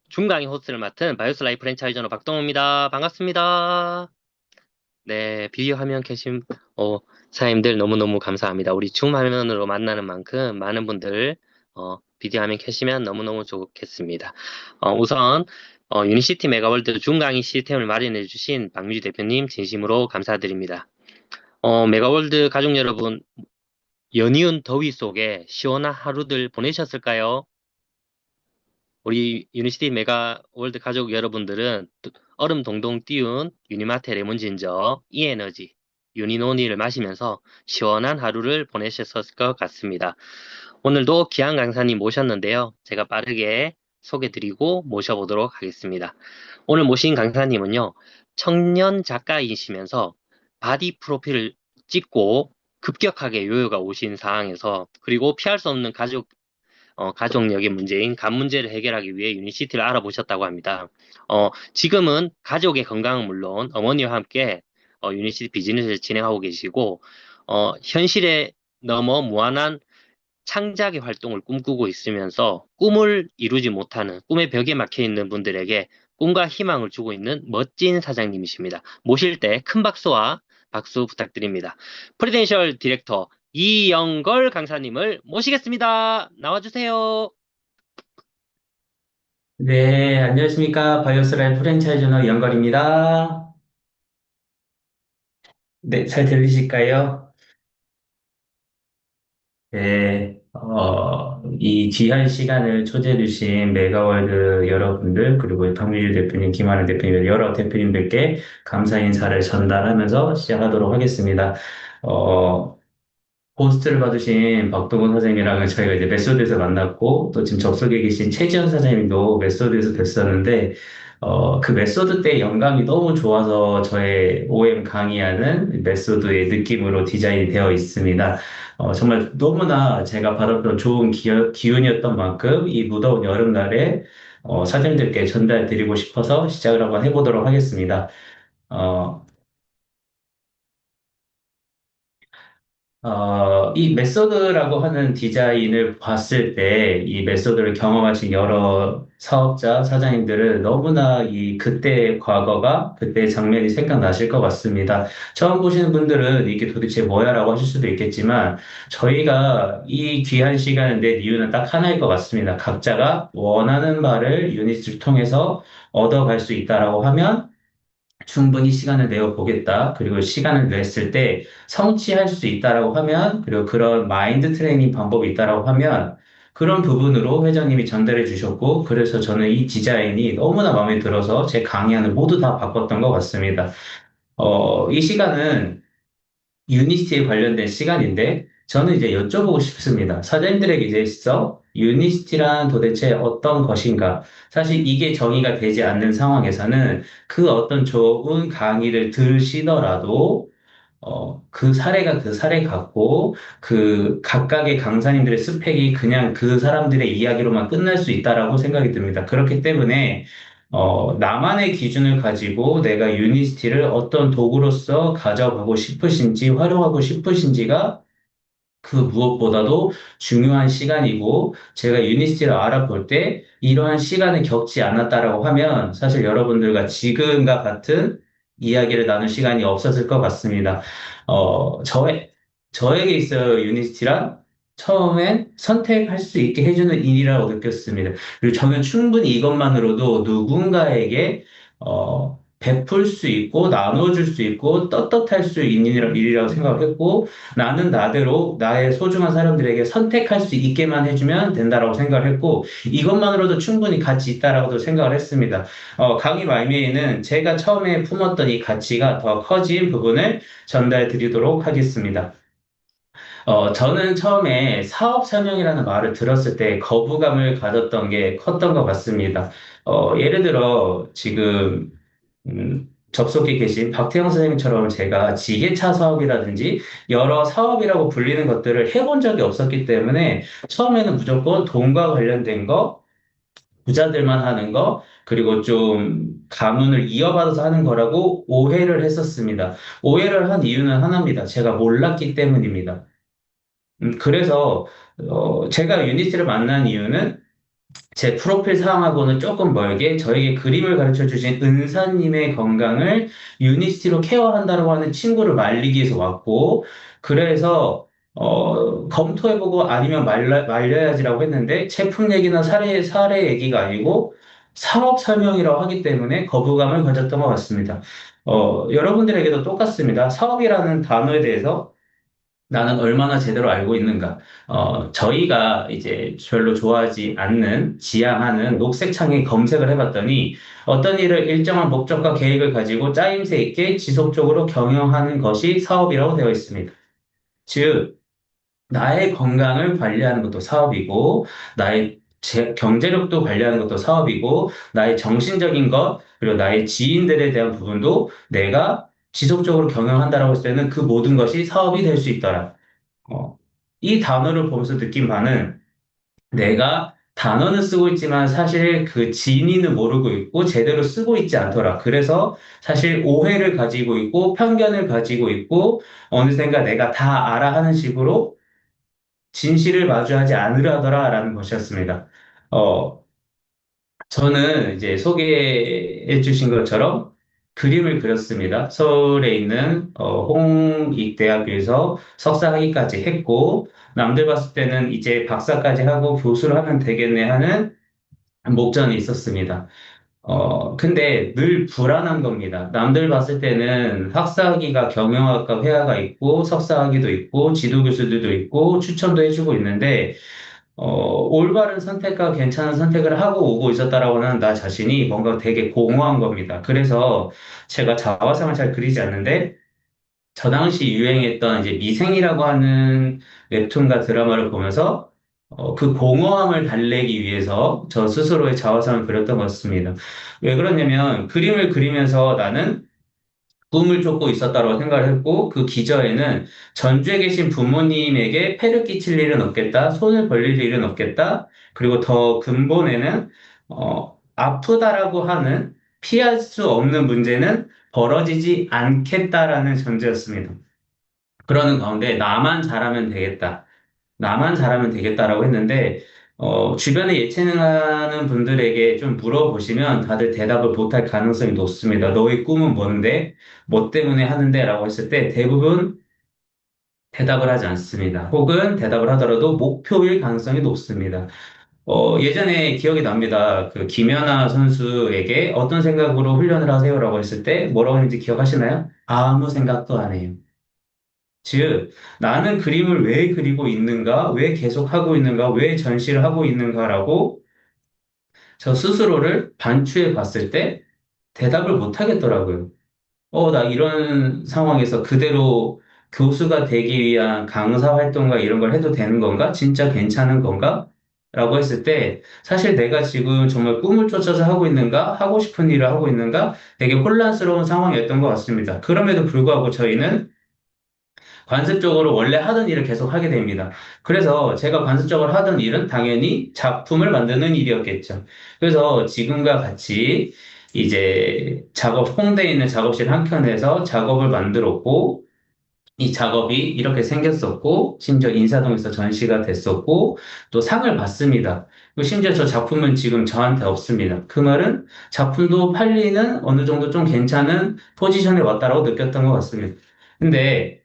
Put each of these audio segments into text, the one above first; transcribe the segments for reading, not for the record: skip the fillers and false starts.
중강의 호스트를 맡은 바이오스 라이프 프랜차이저 너 박동호입니다. 반갑습니다. 네, 비디오 화면 켜신 사장님들 너무너무 감사합니다. 우리 줌 화면으로 만나는 만큼 많은 분들 비디오 화면 켜시면 너무너무 좋겠습니다. 우선 유니시티 메가월드 중강의 시스템을 마련해 주신 박유지 대표님 진심으로 감사드립니다. 메가월드 가족 여러분, 연이은 더위 속에 시원한 하루들 보내셨을까요? 우리 유니시티 메가 월드 가족 여러분들은 얼음 동동 띄운 유니마트 레몬 진저, 이에너지, 유니노니를 마시면서 시원한 하루를 보내셨을 것 같습니다. 오늘도 기한 강사님 모셨는데요. 제가 빠르게 소개드리고 모셔보도록 하겠습니다. 오늘 모신 강사님은요, 청년 작가이시면서 바디 프로필을 찍고 급격하게 요요가 오신 상황에서 그리고 피할 수 없는 가족력의 문제인 간 문제를 해결하기 위해 유니시티를 알아보셨다고 합니다. 지금은 가족의 건강은 물론 어머니와 함께 유니시티 비즈니스를 진행하고 계시고, 현실에 넘어 무한한 창작의 활동을 꿈꾸고 있으면서 꿈을 이루지 못하는 꿈의 벽에 막혀 있는 분들에게 꿈과 희망을 주고 있는 멋진 사장님이십니다. 모실 때 큰 박수 부탁드립니다. 프리덴셜 디렉터 이영걸 강사님을 모시겠습니다. 나와주세요. 네, 안녕하십니까. 바이오스라인 프랜차이즈 너 영걸입니다. 네, 잘 들리실까요? 네, 이 귀한 시간을 초대해 주신 메가월드 여러분들, 그리고 박민주 대표님, 김하는 대표님, 여러 대표님들께 감사 인사를 전달하면서 시작하도록 하겠습니다. 어, 호스트를 받으신 박동훈 선생님이랑은 저희가 이제 메소드에서 만났고, 또 지금 접속에 계신 최지현 사장님도 메소드에서 뵀었는데, 그 메소드 때 영감이 너무 좋아서 저의 OM 강의하는 메소드의 느낌으로 디자인이 되어 있습니다. 정말 너무나 제가 받았던 좋은 기운이었던 만큼 이 무더운 여름날에 사장님들께 전달드리고 싶어서 시작을 한번 해보도록 하겠습니다. 어, 이 메소드라고 하는 디자인을 봤을 때, 이 메소드를 경험하신 여러 사업자, 사장님들은 너무나 이 그때의 과거가, 그때의 장면이 생각나실 것 같습니다. 처음 보시는 분들은 이게 도대체 뭐야라고 하실 수도 있겠지만, 저희가 이 귀한 시간을 낸 이유는 딱 하나일 것 같습니다. 각자가 원하는 바를 유닛을 통해서 얻어갈 수 있다라고 하면, 충분히 시간을 내어 보겠다. 그리고 시간을 냈을 때 성취할 수 있다라고 하면, 그리고 그런 마인드 트레이닝 방법이 있다라고 하면, 그런 부분으로 회장님이 전달해 주셨고, 그래서 저는 이 디자인이 너무나 마음에 들어서 제 강의안을 모두 다 바꿨던 것 같습니다. 이 시간은 유니스티에 관련된 시간인데 저는 이제 여쭤보고 싶습니다. 사장님들에게 있어 유니스티란 도대체 어떤 것인가? 사실 이게 정의가 되지 않는 상황에서는 그 어떤 좋은 강의를 들으시더라도 그 사례가 그 사례 같고, 그 각각의 강사님들의 스펙이 그냥 그 사람들의 이야기로만 끝날 수 있다라고 생각이 듭니다. 그렇기 때문에, 나만의 기준을 가지고 내가 유니스티를 어떤 도구로서 가져가고 싶으신지, 활용하고 싶으신지가 그 무엇보다도 중요한 시간이고, 제가 유니스티를 알아볼 때 이러한 시간을 겪지 않았다라고 하면 사실 여러분들과 지금과 같은 이야기를 나눌 시간이 없었을 것 같습니다. 저에게 있어요, 유니스티란 처음엔 선택할 수 있게 해주는 일이라고 느꼈습니다. 그리고 저는 충분히 이것만으로도 누군가에게 베풀 수 있고, 나눠줄 수 있고, 떳떳할 수 있는 일이라고 생각을 했고, 나는 나대로 나의 소중한 사람들에게 선택할 수 있게만 해주면 된다라고 생각을 했고, 이것만으로도 충분히 가치 있다라고도 생각을 했습니다. 강의 말미에는 제가 처음에 품었던 이 가치가 더 커진 부분을 전달 드리도록 하겠습니다. 저는 처음에 사업 설명이라는 말을 들었을 때 거부감을 가졌던 게 컸던 것 같습니다. 예를 들어, 지금, 접속해 계신 박태영 선생님처럼 제가 지게차 사업이라든지 여러 사업이라고 불리는 것들을 해본 적이 없었기 때문에 처음에는 무조건 돈과 관련된 거, 부자들만 하는 거, 그리고 좀 가문을 이어받아서 하는 거라고 오해를 했었습니다. 오해를 한 이유는 하나입니다. 제가 몰랐기 때문입니다. 그래서 제가 유니티를 만난 이유는 제 프로필 사항하고는 조금 멀게 저에게 그림을 가르쳐 주신 은사님의 건강을 유니티로 케어한다고 하는 친구를 말리기 위해서 왔고, 그래서, 검토해보고 아니면 말려야지라고 했는데, 제품 얘기나 사례 얘기가 아니고, 사업 설명이라고 하기 때문에 거부감을 가졌던 것 같습니다. 여러분들에게도 똑같습니다. 사업이라는 단어에 대해서 나는 얼마나 제대로 알고 있는가. 저희가 이제 별로 좋아하지 않는, 지향하는 녹색 창에 검색을 해봤더니 어떤 일을 일정한 목적과 계획을 가지고 짜임새 있게 지속적으로 경영하는 것이 사업이라고 되어 있습니다. 즉, 나의 건강을 관리하는 것도 사업이고, 나의 경제력도 관리하는 것도 사업이고, 나의 정신적인 것, 그리고 나의 지인들에 대한 부분도 내가 지속적으로 경영한다라고 했을 때는 그 모든 것이 사업이 될 수 있더라. 어, 이 단어를 보면서 느낀 바는 내가 단어는 쓰고 있지만 사실 그 진위는 모르고 있고 제대로 쓰고 있지 않더라. 그래서 사실 오해를 가지고 있고 편견을 가지고 있고 어느샌가 내가 다 알아 하는 식으로 진실을 마주하지 않으려더라라는 것이었습니다. 어, 저는 이제 소개해 주신 것처럼 그림을 그렸습니다. 서울에 있는 홍익대학교에서 석사 학위까지 했고, 남들 봤을 때는 이제 박사까지 하고 교수를 하면 되겠네 하는 목전이 있었습니다. 근데 늘 불안한 겁니다. 남들 봤을 때는 학사학위가 경영학과 회화가 있고, 석사학위도 있고, 지도교수들도 있고, 추천도 해주고 있는데, 올바른 선택과 괜찮은 선택을 하고 오고 있었다라고 하는 나 자신이 뭔가 되게 공허한 겁니다. 그래서 제가 자화상을 잘 그리지 않는데, 저 당시 유행했던 이제 미생이라고 하는 웹툰과 드라마를 보면서 그 공허함을 달래기 위해서 저 스스로의 자화상을 그렸던 것 같습니다. 왜 그러냐면 그림을 그리면서 나는 꿈을 쫓고 있었다고 생각을 했고 그 기저에는 전주에 계신 부모님에게 폐를 끼칠 일은 없겠다, 손을 벌릴 일은 없겠다, 그리고 더 근본에는 아프다라고 하는 피할 수 없는 문제는 벌어지지 않겠다라는 전제였습니다. 그러는 가운데 나만 잘하면 되겠다. 나만 잘하면 되겠다라고 했는데, 주변에 예체능하는 분들에게 좀 물어보시면 다들 대답을 못할 가능성이 높습니다. 너의 꿈은 뭔데? 뭐 때문에 하는데? 라고 했을 때 대부분 대답을 하지 않습니다. 혹은 대답을 하더라도 목표일 가능성이 높습니다. 예전에 기억이 납니다. 그 김연아 선수에게 어떤 생각으로 훈련을 하세요라고 했을 때 뭐라고 했는지 기억하시나요? 아무 생각도 안 해요. 즉, 나는 그림을 왜 그리고 있는가, 왜 계속 하고 있는가, 왜 전시를 하고 있는가라고 저 스스로를 반추해 봤을 때 대답을 못 하겠더라고요. 나 이런 상황에서 그대로 교수가 되기 위한 강사 활동과 이런 걸 해도 되는 건가? 진짜 괜찮은 건가? 라고 했을 때 사실 내가 지금 정말 꿈을 쫓아서 하고 있는가? 하고 싶은 일을 하고 있는가? 되게 혼란스러운 상황이었던 것 같습니다. 그럼에도 불구하고 저희는 관습적으로 원래 하던 일을 계속 하게 됩니다. 그래서 제가 관습적으로 하던 일은 당연히 작품을 만드는 일이었겠죠. 그래서 지금과 같이 이제 홍대에 있는 작업실 한 켠에서 작업을 만들었고, 이 작업이 이렇게 생겼었고, 심지어 인사동에서 전시가 됐었고, 또 상을 받습니다. 그리고 심지어 저 작품은 지금 저한테 없습니다. 그 말은 작품도 팔리는 어느 정도 좀 괜찮은 포지션에 왔다라고 느꼈던 것 같습니다. 근데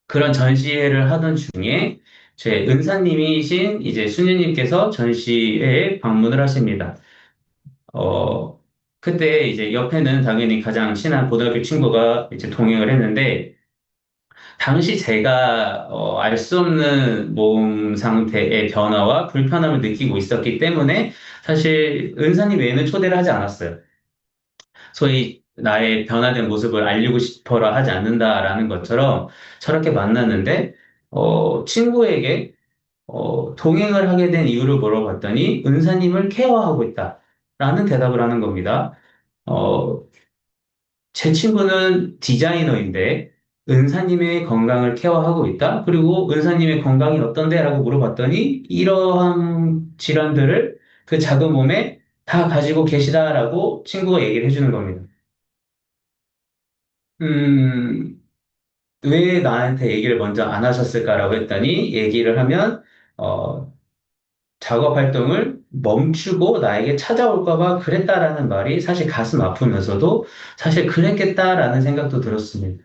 그런 전시회를 하던 중에 제 은사님이신 이제 수녀님께서 전시회에 방문을 하십니다. 어, 그때 이제 옆에는 당연히 가장 친한 고등학교 친구가 이제 동행을 했는데, 당시 제가 알 수 없는 몸 상태의 변화와 불편함을 느끼고 있었기 때문에 사실 은사님 외에는 초대를 하지 않았어요. 소위 나의 변화된 모습을 알리고 싶어라 하지 않는다라는 것처럼 저렇게 만났는데, 친구에게 동행을 하게 된 이유를 물어봤더니 은사님을 케어하고 있다라는 대답을 하는 겁니다. 어, 제 친구는 디자이너인데 은사님의 건강을 케어하고 있다? 그리고 은사님의 건강이 어떤데? 라고 물어봤더니 이러한 질환들을 그 작은 몸에 다 가지고 계시다라고 친구가 얘기를 해주는 겁니다. 음, 왜 나한테 얘기를 먼저 안 하셨을까라고 했더니 얘기를 하면 어, 작업 활동을 멈추고 나에게 찾아올까 봐 그랬다라는 말이 사실 가슴 아프면서도 사실 그랬겠다라는 생각도 들었습니다.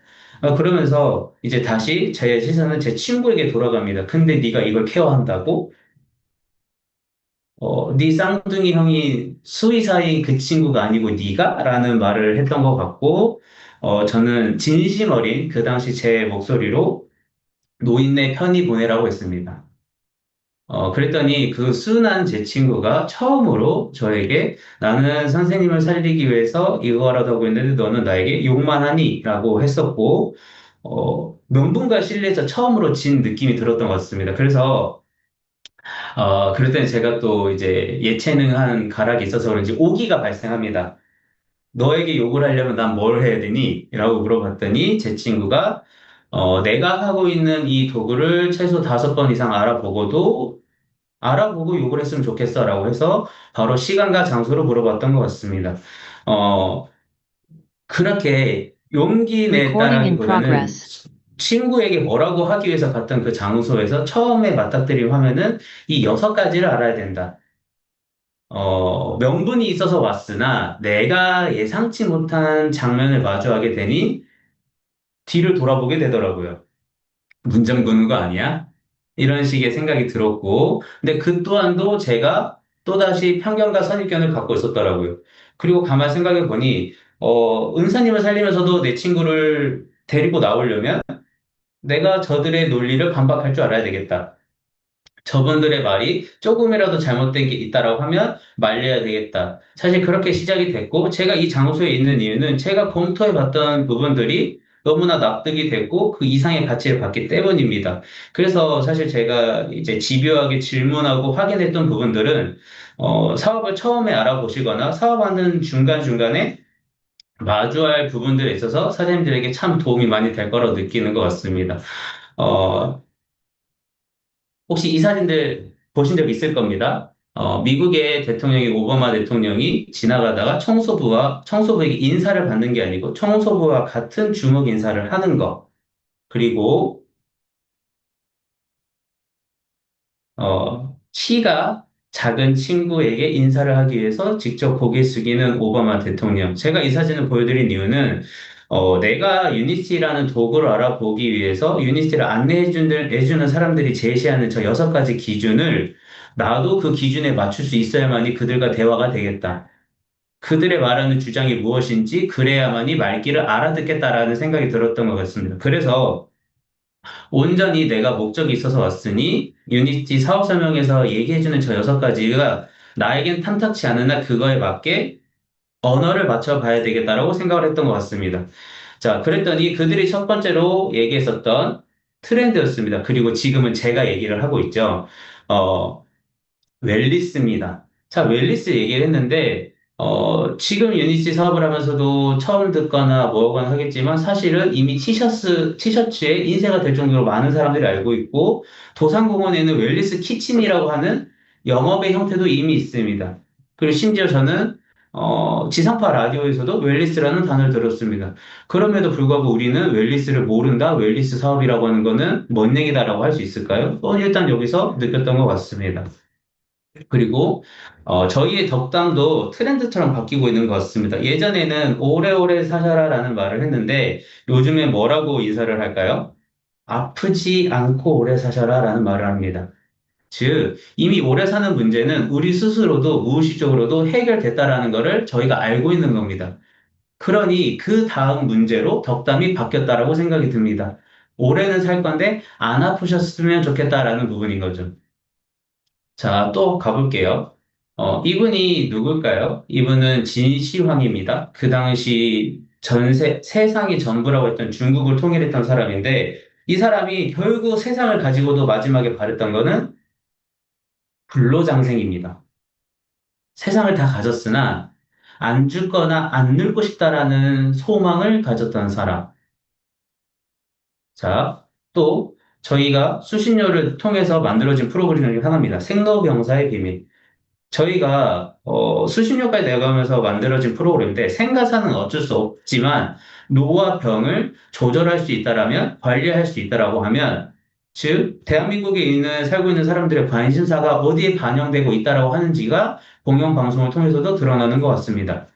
그러면서 이제 다시 제 시선은 제 친구에게 돌아갑니다. 근데 네가 이걸 케어한다고? 네 쌍둥이 형이 수의사인 그 친구가 아니고 네가? 라는 말을 했던 것 같고, 저는 진심 어린 그 당시 제 목소리로 노인네 편히 보내라고 했습니다. 그랬더니 그 순한 제 친구가 처음으로 저에게 나는 선생님을 살리기 위해서 이거라도 하고 있는데 너는 나에게 욕만 하니? 라고 했었고, 명분과 신뢰에서 처음으로 진 느낌이 들었던 것 같습니다. 그래서 그랬더니 제가 또 이제 예체능한 가락이 있어서 그런지 오기가 발생합니다. 너에게 욕을 하려면 난 뭘 해야 되니? 라고 물어봤더니 제 친구가 내가 하고 있는 이 도구를 최소 5번 이상 알아보고 욕을 했으면 좋겠어 라고 해서 바로 시간과 장소를 물어봤던 것 같습니다. 어, 그렇게 용기 Recording in 냈다라기보다는 progress. 친구에게 뭐라고 하기 위해서 갔던 그 장소에서 처음에 맞닥뜨린 화면은 이 6가지를 알아야 된다. 명분이 있어서 왔으나 내가 예상치 못한 장면을 마주하게 되니 뒤를 돌아보게 되더라고요. 문 잠그는 거 아니야? 이런 식의 생각이 들었고, 근데 그 또한도 제가 또다시 편견과 선입견을 갖고 있었더라고요. 그리고 가만 생각해 보니, 은사님을 살리면서도 내 친구를 데리고 나오려면 내가 저들의 논리를 반박할 줄 알아야 되겠다. 저분들의 말이 조금이라도 잘못된 게 있다라고 하면 말려야 되겠다. 사실 그렇게 시작이 됐고, 제가 이 장소에 있는 이유는 제가 검토해 봤던 부분들이 너무나 납득이 됐고, 그 이상의 가치를 받기 때문입니다. 그래서 사실 제가 이제 집요하게 질문하고 확인했던 부분들은, 사업을 처음에 알아보시거나 사업하는 중간중간에 마주할 부분들에 있어서 사장님들에게 참 도움이 많이 될 거라고 느끼는 것 같습니다. 어, 혹시 이 사진들 보신 적 있을 겁니다. 미국의 대통령이 오바마 대통령이 지나가다가 청소부에게 인사를 받는 게 아니고 청소부와 같은 주먹 인사를 하는 거. 그리고 키가 작은 친구에게 인사를 하기 위해서 직접 고개 숙이는 오바마 대통령. 제가 이 사진을 보여드린 이유는 내가 유니티라는 도구를 알아보기 위해서 유니티를 해주는 사람들이 제시하는 저 6가지 기준을 나도 그 기준에 맞출 수 있어야만이 그들과 대화가 되겠다. 그들의 말하는 주장이 무엇인지 그래야만이 말귀를 알아듣겠다라는 생각이 들었던 것 같습니다. 그래서 온전히 내가 목적이 있어서 왔으니 유니티 사업 설명에서 얘기해주는 저 6가지가 나에겐 탐탁치 않으나 그거에 맞게 언어를 맞춰봐야 되겠다라고 생각을 했던 것 같습니다. 자, 그랬더니 그들이 첫 번째로 얘기했었던 트렌드였습니다. 그리고 지금은 제가 얘기를 하고 있죠. 어, 웰리스입니다. 자, 웰리스 얘기를 했는데, 지금 유니티 사업을 하면서도 처음 듣거나 뭐거나 하겠지만 사실은 이미 티셔츠에 인쇄가 될 정도로 많은 사람들이 알고 있고, 도산공원에는 웰리스 키친이라고 하는 영업의 형태도 이미 있습니다. 그리고 심지어 저는, 지상파 라디오에서도 웰리스라는 단어를 들었습니다. 그럼에도 불구하고 우리는 웰리스를 모른다, 웰리스 사업이라고 하는 거는 뭔 얘기다라고 할 수 있을까요? 일단 여기서 느꼈던 것 같습니다. 그리고 저희의 덕담도 트렌드처럼 바뀌고 있는 것 같습니다. 예전에는 오래오래 사셔라라는 말을 했는데 요즘에 뭐라고 인사를 할까요? 아프지 않고 오래 사셔라라는 말을 합니다. 즉, 이미 오래 사는 문제는 우리 스스로도 무의식적으로도 해결됐다라는 것을 저희가 알고 있는 겁니다. 그러니 그 다음 문제로 덕담이 바뀌었다라고 생각이 듭니다. 올해는 살 건데 안 아프셨으면 좋겠다라는 부분인 거죠. 자, 또 가볼게요. 이분이 누굴까요? 이분은 진시황입니다. 그 당시 세상이 전부라고 했던 중국을 통일했던 사람인데, 이 사람이 결국 세상을 가지고도 마지막에 바랬던 거는 불로장생입니다. 세상을 다 가졌으나 안 죽거나 안 늙고 싶다라는 소망을 가졌던 사람. 자, 또 저희가 수신료를 통해서 만들어진 프로그램 중에 하나입니다. 생로병사의 비밀. 저희가 수십년까지 내가면서 만들어진 프로그램인데 생가사는 어쩔 수 없지만 노화 병을 조절할 수 있다라면 관리할 수 있다라고 하면 즉, 대한민국에 있는, 살고 있는 사람들의 관심사가 어디에 반영되고 있다라고 하는지가 공영방송을 통해서도 드러나는 것 같습니다.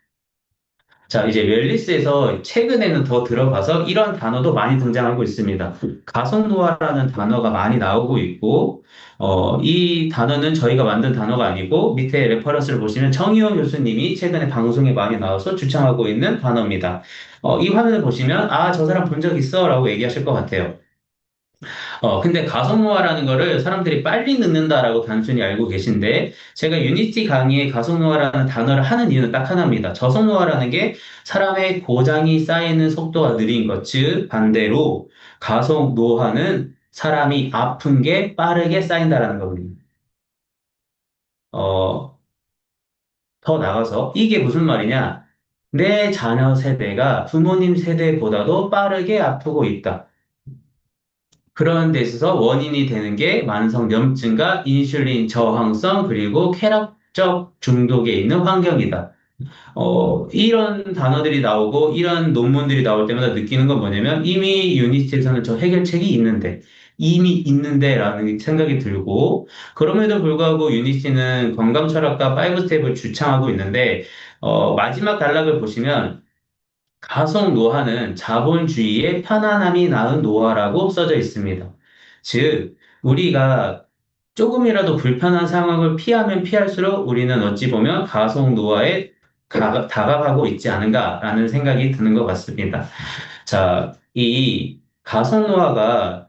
자, 이제 웰리스에서 최근에는 더 들어가서 이런 단어도 많이 등장하고 있습니다. 가속노화라는 단어가 많이 나오고 있고, 이 단어는 저희가 만든 단어가 아니고, 밑에 레퍼런스를 보시면 정의원 교수님이 최근에 방송에 많이 나와서 주창하고 있는 단어입니다. 이 화면을 보시면, 아, 저 사람 본 적 있어 라고 얘기하실 것 같아요. 근데 가속노화라는 거를 사람들이 빨리 늦는다라고 단순히 알고 계신데, 제가 유니티 강의에 가속노화라는 단어를 하는 이유는 딱 하나입니다. 저속노화라는 게 사람의 고장이 쌓이는 속도가 느린 것, 즉, 반대로 가속노화는 사람이 아픈 게 빠르게 쌓인다라는 겁니다. 어, 더 나가서 이게 무슨 말이냐? 내 자녀 세대가 부모님 세대보다도 빠르게 아프고 있다. 그런 데 있어서 원인이 되는 게 만성염증과 인슐린 저항성 그리고 쾌락적 중독에 있는 환경이다. 이런 단어들이 나오고 이런 논문들이 나올 때마다 느끼는 건 뭐냐면 이미 유니티에서는 저 해결책이 있는데 이미 있는데라는 생각이 들고 그럼에도 불구하고 유니티는 건강 철학과 5 스텝을 주창하고 있는데 마지막 단락을 보시면 가속 노화는 자본주의의 편안함이 낳은 노화라고 써져 있습니다. 즉, 우리가 조금이라도 불편한 상황을 피하면 피할수록 우리는 어찌 보면 가속 노화에 다가가고 있지 않은가라는 생각이 드는 것 같습니다. 자, 이 가속 노화가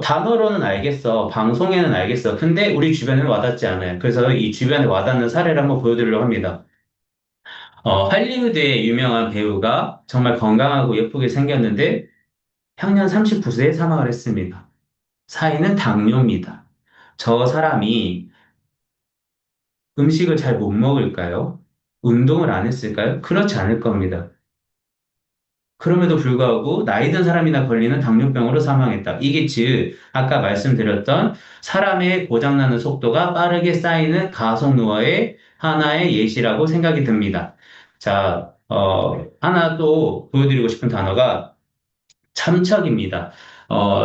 단어로는 알겠어, 방송에는 알겠어. 근데 우리 주변에는 와닿지 않아요. 그래서 이 주변에 와닿는 사례를 한번 보여드리려고 합니다. 할리우드의 유명한 배우가 정말 건강하고 예쁘게 생겼는데 향년 39세에 사망을 했습니다. 사인은 당뇨입니다. 저 사람이 음식을 잘 못 먹을까요? 운동을 안 했을까요? 그렇지 않을 겁니다. 그럼에도 불구하고 나이 든 사람이나 걸리는 당뇨병으로 사망했다. 이게 즉 아까 말씀드렸던 사람의 고장나는 속도가 빠르게 쌓이는 가속노화의 하나의 예시라고 생각이 듭니다. 자, 하나 또 보여드리고 싶은 단어가 참척입니다.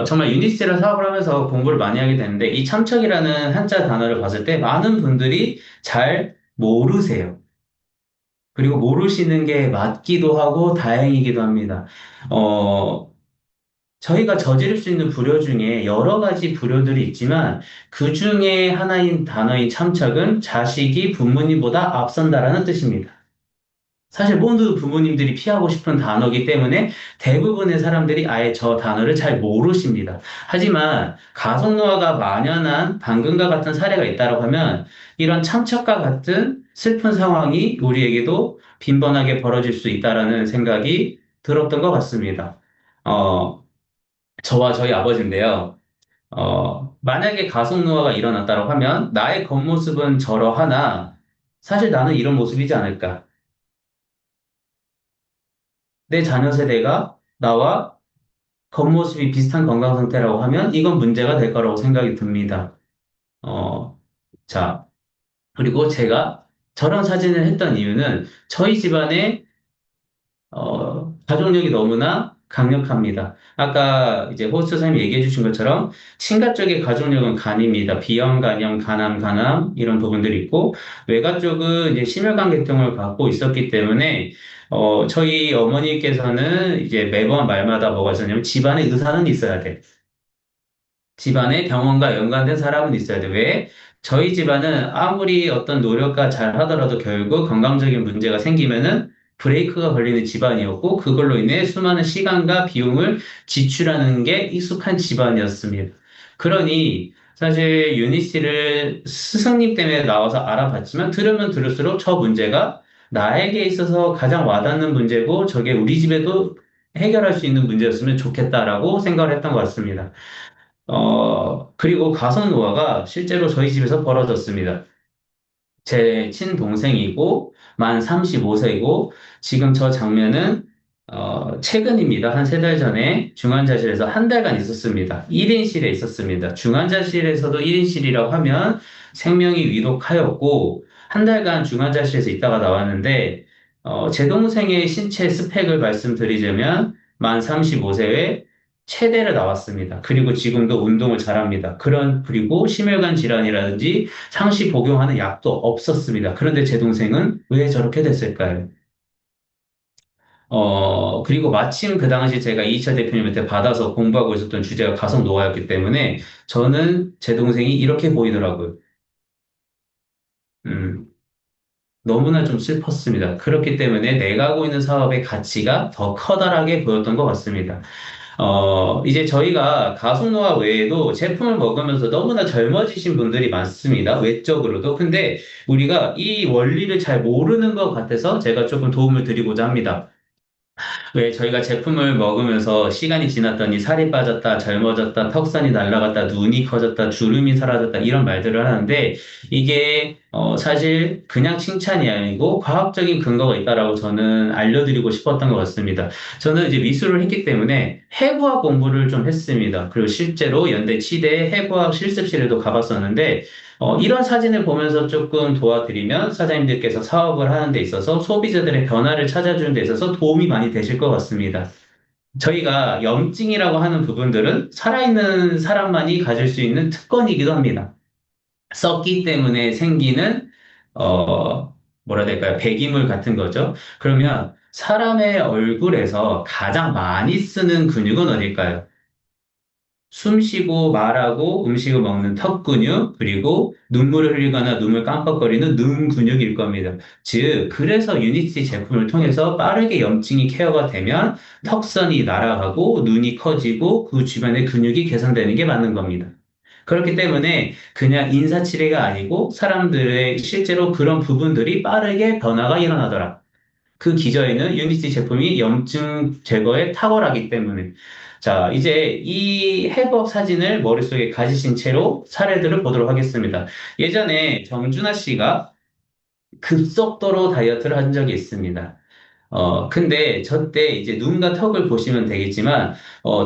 정말 유니스트라 사업을 하면서 공부를 많이 하게 되는데 이 참척이라는 한자 단어를 봤을 때 많은 분들이 잘 모르세요. 그리고 모르시는 게 맞기도 하고 다행이기도 합니다. 어, 저희가 저지를 수 있는 불효 중에 여러 가지 불효들이 있지만 그 중에 하나인 단어인 참척은 자식이 부모님보다 앞선다라는 뜻입니다. 사실 모두 부모님들이 피하고 싶은 단어이기 때문에 대부분의 사람들이 아예 저 단어를 잘 모르십니다. 하지만 가속노화가 만연한 방금과 같은 사례가 있다고 하면 이런 참척과 같은 슬픈 상황이 우리에게도 빈번하게 벌어질 수 있다라는 생각이 들었던 것 같습니다. 어, 저와 저희 아버지인데요. 만약에 가속노화가 일어났다고 하면 나의 겉모습은 저러하나 사실 나는 이런 모습이지 않을까. 내 자녀 세대가 나와 겉모습이 비슷한 건강 상태라고 하면 이건 문제가 될 거라고 생각이 듭니다. 어, 자, 그리고 제가 저런 사진을 했던 이유는 저희 집안에 가족력이 너무나 강력합니다. 아까 이제 호스트 선생님이 얘기해 주신 것처럼 친가 쪽의 가족력은 간입니다. 비형, 간염, 간암, 간암 이런 부분들이 있고 외가 쪽은 이제 심혈관 계통을 갖고 있었기 때문에 저희 어머니께서는 이제 매번 말마다 뭐가 있었냐면 집안에 의사는 있어야 돼. 집안에 병원과 연관된 사람은 있어야 돼. 왜? 저희 집안은 아무리 어떤 노력과 잘 하더라도 결국 건강적인 문제가 생기면은 브레이크가 걸리는 집안이었고, 그걸로 인해 수많은 시간과 비용을 지출하는 게 익숙한 집안이었습니다. 그러니, 사실 유니씨를 스승님 때문에 나와서 알아봤지만, 들으면 들을수록 저 문제가 나에게 있어서 가장 와닿는 문제고, 저게 우리 집에도 해결할 수 있는 문제였으면 좋겠다라고 생각을 했던 것 같습니다. 그리고 가성 노화가 실제로 저희 집에서 벌어졌습니다. 제 친동생이고, 만 35세고, 지금 저 장면은, 최근입니다. 한 세 달 전에 중환자실에서 한 달간 있었습니다. 1인실에 있었습니다. 중환자실에서도 1인실이라고 하면 생명이 위독하였고, 한 달간 중환자실에서 있다가 나왔는데, 제 동생의 신체 스펙을 말씀드리자면, 만 35세에 최대로 나왔습니다. 그리고 지금도 운동을 잘합니다. 그리고 심혈관 질환이라든지 상시 복용하는 약도 없었습니다. 그런데 제 동생은 왜 저렇게 됐을까요? 그리고 마침 그 당시 제가 이차 대표님한테 받아서 공부하고 있었던 주제가 가속 노화였기 때문에 저는 제 동생이 이렇게 보이더라고요. 음, 너무나 좀 슬펐습니다. 그렇기 때문에 내가 하고 있는 사업의 가치가 더 커다랗게 보였던 것 같습니다. 이제 저희가 가속노화 외에도 제품을 먹으면서 너무나 젊어지신 분들이 많습니다. 외적으로도. 근데 우리가 이 원리를 잘 모르는 것 같아서 제가 조금 도움을 드리고자 합니다. 왜 저희가 제품을 먹으면서 시간이 지났더니 살이 빠졌다, 젊어졌다, 턱선이 날아갔다, 눈이 커졌다, 주름이 사라졌다 이런 말들을 하는데 이게 사실 그냥 칭찬이 아니고 과학적인 근거가 있다라고 저는 알려드리고 싶었던 것 같습니다. 저는 이제 미술을 했기 때문에 해부학 공부를 좀 했습니다. 그리고 실제로 연대 치대 해부학 실습실에도 가봤었는데 이런 사진을 보면서 조금 도와드리면 사장님들께서 사업을 하는 데 있어서 소비자들의 변화를 찾아주는 데 있어서 도움이 많이 되실 것 같습니다. 저희가 염증이라고 하는 부분들은 살아있는 사람만이 가질 수 있는 특권이기도 합니다. 썩기 때문에 생기는, 뭐라 해야 될까요? 배기물 같은 거죠. 그러면 사람의 얼굴에서 가장 많이 쓰는 근육은 어딜까요? 숨 쉬고 말하고 음식을 먹는 턱 근육, 그리고 눈물을 흘리거나 눈을 깜빡거리는 눈 근육일 겁니다. 즉, 그래서 유니티 제품을 통해서 빠르게 염증이 케어가 되면 턱선이 날아가고 눈이 커지고 그 주변의 근육이 개선되는 게 맞는 겁니다. 그렇기 때문에 그냥 인사치레가 아니고 사람들의 실제로 그런 부분들이 빠르게 변화가 일어나더라. 그 기저에는 유니티 제품이 염증 제거에 탁월하기 때문에. 자, 이제 이 해법 사진을 머릿속에 가지신 채로 사례들을 보도록 하겠습니다. 예전에 정준하 씨가 급속도로 다이어트를 한 적이 있습니다. 근데 저 때 이제 눈과 턱을 보시면 되겠지만,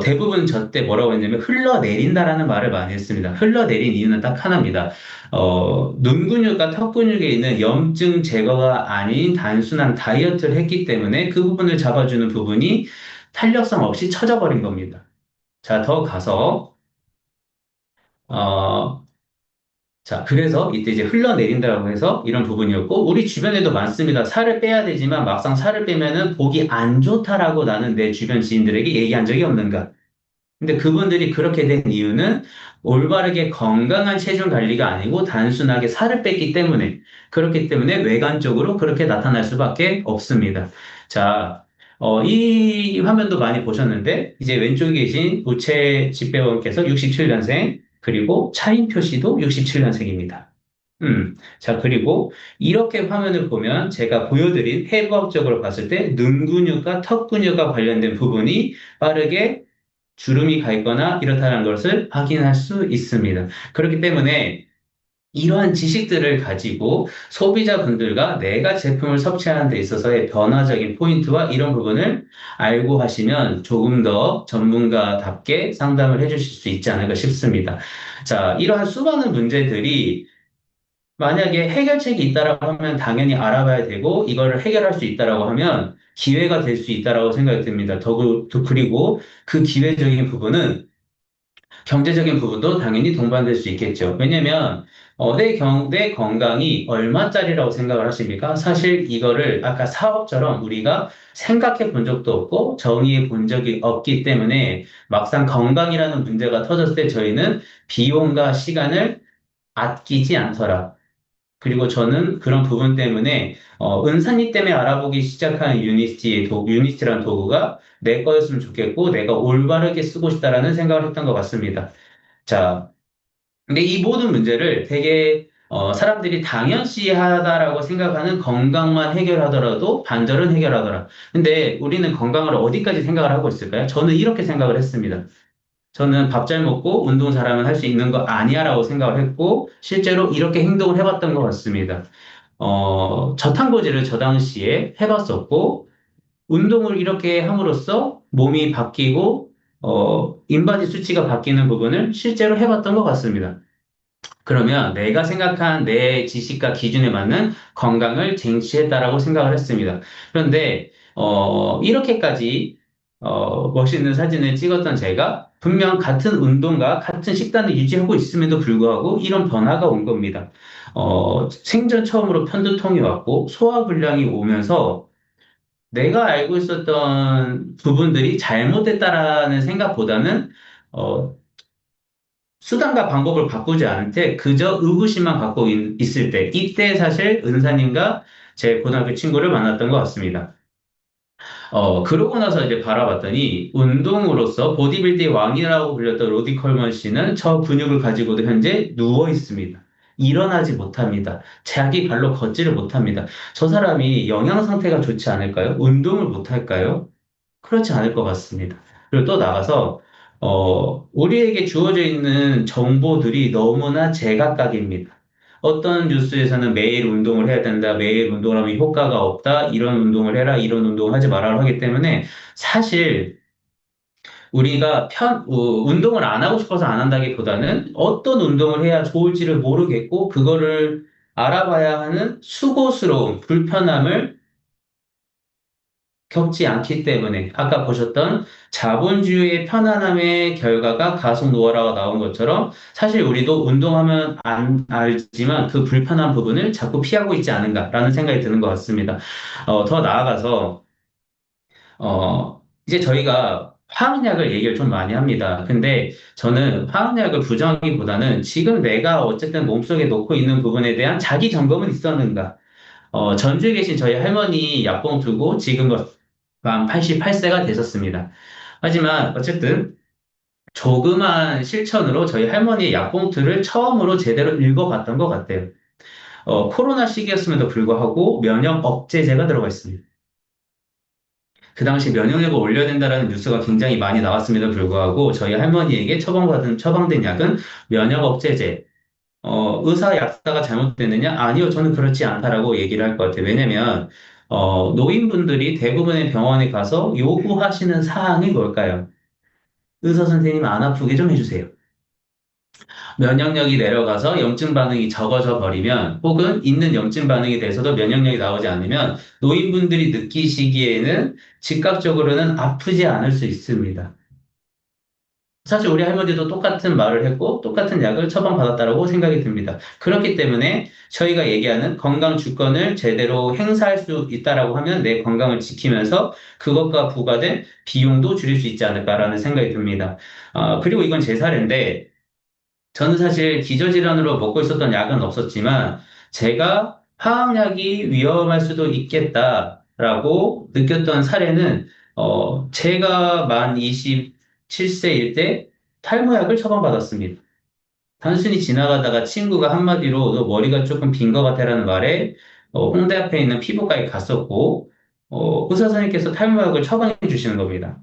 대부분 저 때 뭐라고 했냐면 흘러내린다라는 말을 많이 했습니다. 흘러내린 이유는 딱 하나입니다. 눈 근육과 턱 근육에 있는 염증 제거가 아닌 단순한 다이어트를 했기 때문에 그 부분을 잡아주는 부분이 탄력성 없이 처져버린 겁니다. 자, 더 가서, 어, 자, 그래서 이때 이제 흘러내린다고 해서 이런 부분이었고, 우리 주변에도 많습니다. 살을 빼야 되지만 막상 살을 빼면은 보기 안 좋다라고 나는 내 주변 지인들에게 얘기한 적이 없는가. 근데 그분들이 그렇게 된 이유는 올바르게 건강한 체중 관리가 아니고 단순하게 살을 뺐기 때문에, 그렇기 때문에 외관적으로 그렇게 나타날 수밖에 없습니다. 자, 이 화면도 많이 보셨는데, 이제 왼쪽에 계신 우체 집배원께서 67년생, 그리고 차인표 씨도 67년생입니다. 자, 그리고 이렇게 화면을 보면 제가 보여드린 해부학적으로 봤을 때 눈 근육과 턱 근육과 관련된 부분이 빠르게 주름이 가 있거나 이렇다는 것을 확인할 수 있습니다. 그렇기 때문에 이러한 지식들을 가지고 소비자분들과 내가 제품을 섭취하는 데 있어서의 변화적인 포인트와 이런 부분을 알고 하시면 조금 더 전문가답게 상담을 해주실 수 있지 않을까 싶습니다. 자, 이러한 수많은 문제들이 만약에 해결책이 있다라고 하면 당연히 알아봐야 되고 이거를 해결할 수 있다라고 하면 기회가 될 수 있다라고 생각이 듭니다. 그리고 그 기회적인 부분은 경제적인 부분도 당연히 동반될 수 있겠죠. 왜냐면 내 건강이 얼마짜리라고 생각을 하십니까? 사실 이거를 아까 사업처럼 우리가 생각해 본 적도 없고 정의해 본 적이 없기 때문에 막상 건강이라는 문제가 터졌을 때 저희는 비용과 시간을 아끼지 않더라. 그리고 저는 그런 부분 때문에 은사님 때문에 알아보기 시작한 유니티라는 도구가 내 거였으면 좋겠고 내가 올바르게 쓰고 싶다라는 생각을 했던 것 같습니다. 자, 근데 이 모든 문제를 되게 사람들이 당연시하다라고 생각하는 건강만 해결하더라도 반절은 해결하더라. 근데 우리는 건강을 어디까지 생각을 하고 있을까요? 저는 이렇게 생각을 했습니다. 저는 밥 잘 먹고 운동 잘하면 할 수 있는 거 아니야라고 생각을 했고 실제로 이렇게 행동을 해봤던 것 같습니다. 저탄고지를 저 당시에 해봤었고 운동을 이렇게 함으로써 몸이 바뀌고 인바디 수치가 바뀌는 부분을 실제로 해봤던 것 같습니다. 그러면 내가 생각한 내 지식과 기준에 맞는 건강을 쟁취했다라고 생각을 했습니다. 그런데 이렇게까지 멋있는 사진을 찍었던 제가 분명 같은 운동과 같은 식단을 유지하고 있음에도 불구하고 이런 변화가 온 겁니다. 생전 처음으로 편두통이 왔고 소화불량이 오면서 내가 알고 있었던 부분들이 잘못됐다라는 생각보다는 어, 수단과 방법을 바꾸지 않을 때 그저 의구심만 갖고 있을 때 이때 사실 은사님과 제 고등학교 친구를 만났던 것 같습니다. 그러고 나서 이제 바라봤더니 운동으로서 보디빌딩 왕이라고 불렸던 로디 컬먼 씨는 저 근육을 가지고도 현재 누워 있습니다. 일어나지 못합니다. 자기 발로 걷지를 못합니다. 저 사람이 영양 상태가 좋지 않을까요? 운동을 못할까요? 그렇지 않을 것 같습니다. 그리고 또 나가서 우리에게 주어져 있는 정보들이 너무나 제각각입니다. 어떤 뉴스에서는 매일 운동을 해야 된다, 매일 운동을 하면 효과가 없다, 이런 운동을 해라, 이런 운동을 하지 말아라 하기 때문에 사실 우리가 운동을 안 하고 싶어서 안 한다기보다는 어떤 운동을 해야 좋을지를 모르겠고, 그거를 알아봐야 하는 수고스러움, 불편함을 겪지 않기 때문에 아까 보셨던 자본주의의 편안함의 결과가 가속 노화라고 나온 것처럼 사실 우리도 운동하면 안 알지만 그 불편한 부분을 자꾸 피하고 있지 않은가라는 생각이 드는 것 같습니다. 더 나아가서 이제 저희가 화학약을 얘기를 좀 많이 합니다. 근데 저는 화학약을 부정하기보다는 지금 내가 어쨌든 몸속에 놓고 있는 부분에 대한 자기 점검은 있었는가? 전주에 계신 저희 할머니 약봉 두고 지금 만 88세가 되셨습니다. 하지만 어쨌든 조그만 실천으로 저희 할머니의 약봉투를 처음으로 제대로 읽어봤던 것 같아요. 코로나 시기였음에도 불구하고 면역 억제제가 들어가 있습니다. 그 당시 면역력을 올려야 된다는 뉴스가 굉장히 많이 나왔음에도 불구하고 저희 할머니에게 처방된 약은 면역 억제제, 의사 약사가 잘못됐느냐? 아니요, 저는 그렇지 않다라고 얘기를 할 것 같아요. 왜냐면, 노인분들이 대부분의 병원에 가서 요구하시는 사항이 뭘까요? 의사 선생님 안 아프게 좀 해주세요. 면역력이 내려가서 염증 반응이 적어져 버리면, 혹은 있는 염증 반응에 대해서도 면역력이 나오지 않으면, 노인분들이 느끼시기에는 즉각적으로는 아프지 않을 수 있습니다. 사실 우리 할머니도 똑같은 말을 했고 똑같은 약을 처방받았다고 생각이 듭니다. 그렇기 때문에 저희가 얘기하는 건강 주권을 제대로 행사할 수 있다라고 하면 내 건강을 지키면서 그것과 부과된 비용도 줄일 수 있지 않을까라는 생각이 듭니다. 그리고 이건 제 사례인데 저는 사실 기저질환으로 먹고 있었던 약은 없었지만 제가 화학약이 위험할 수도 있겠다라고 느꼈던 사례는 제가 만 27세일 때 탈모약을 처방받았습니다. 단순히 지나가다가 친구가 한마디로 너 머리가 조금 빈 것 같아라는 말에 홍대 앞에 있는 피부과에 갔었고 의사 선생님께서 탈모약을 처방해 주시는 겁니다.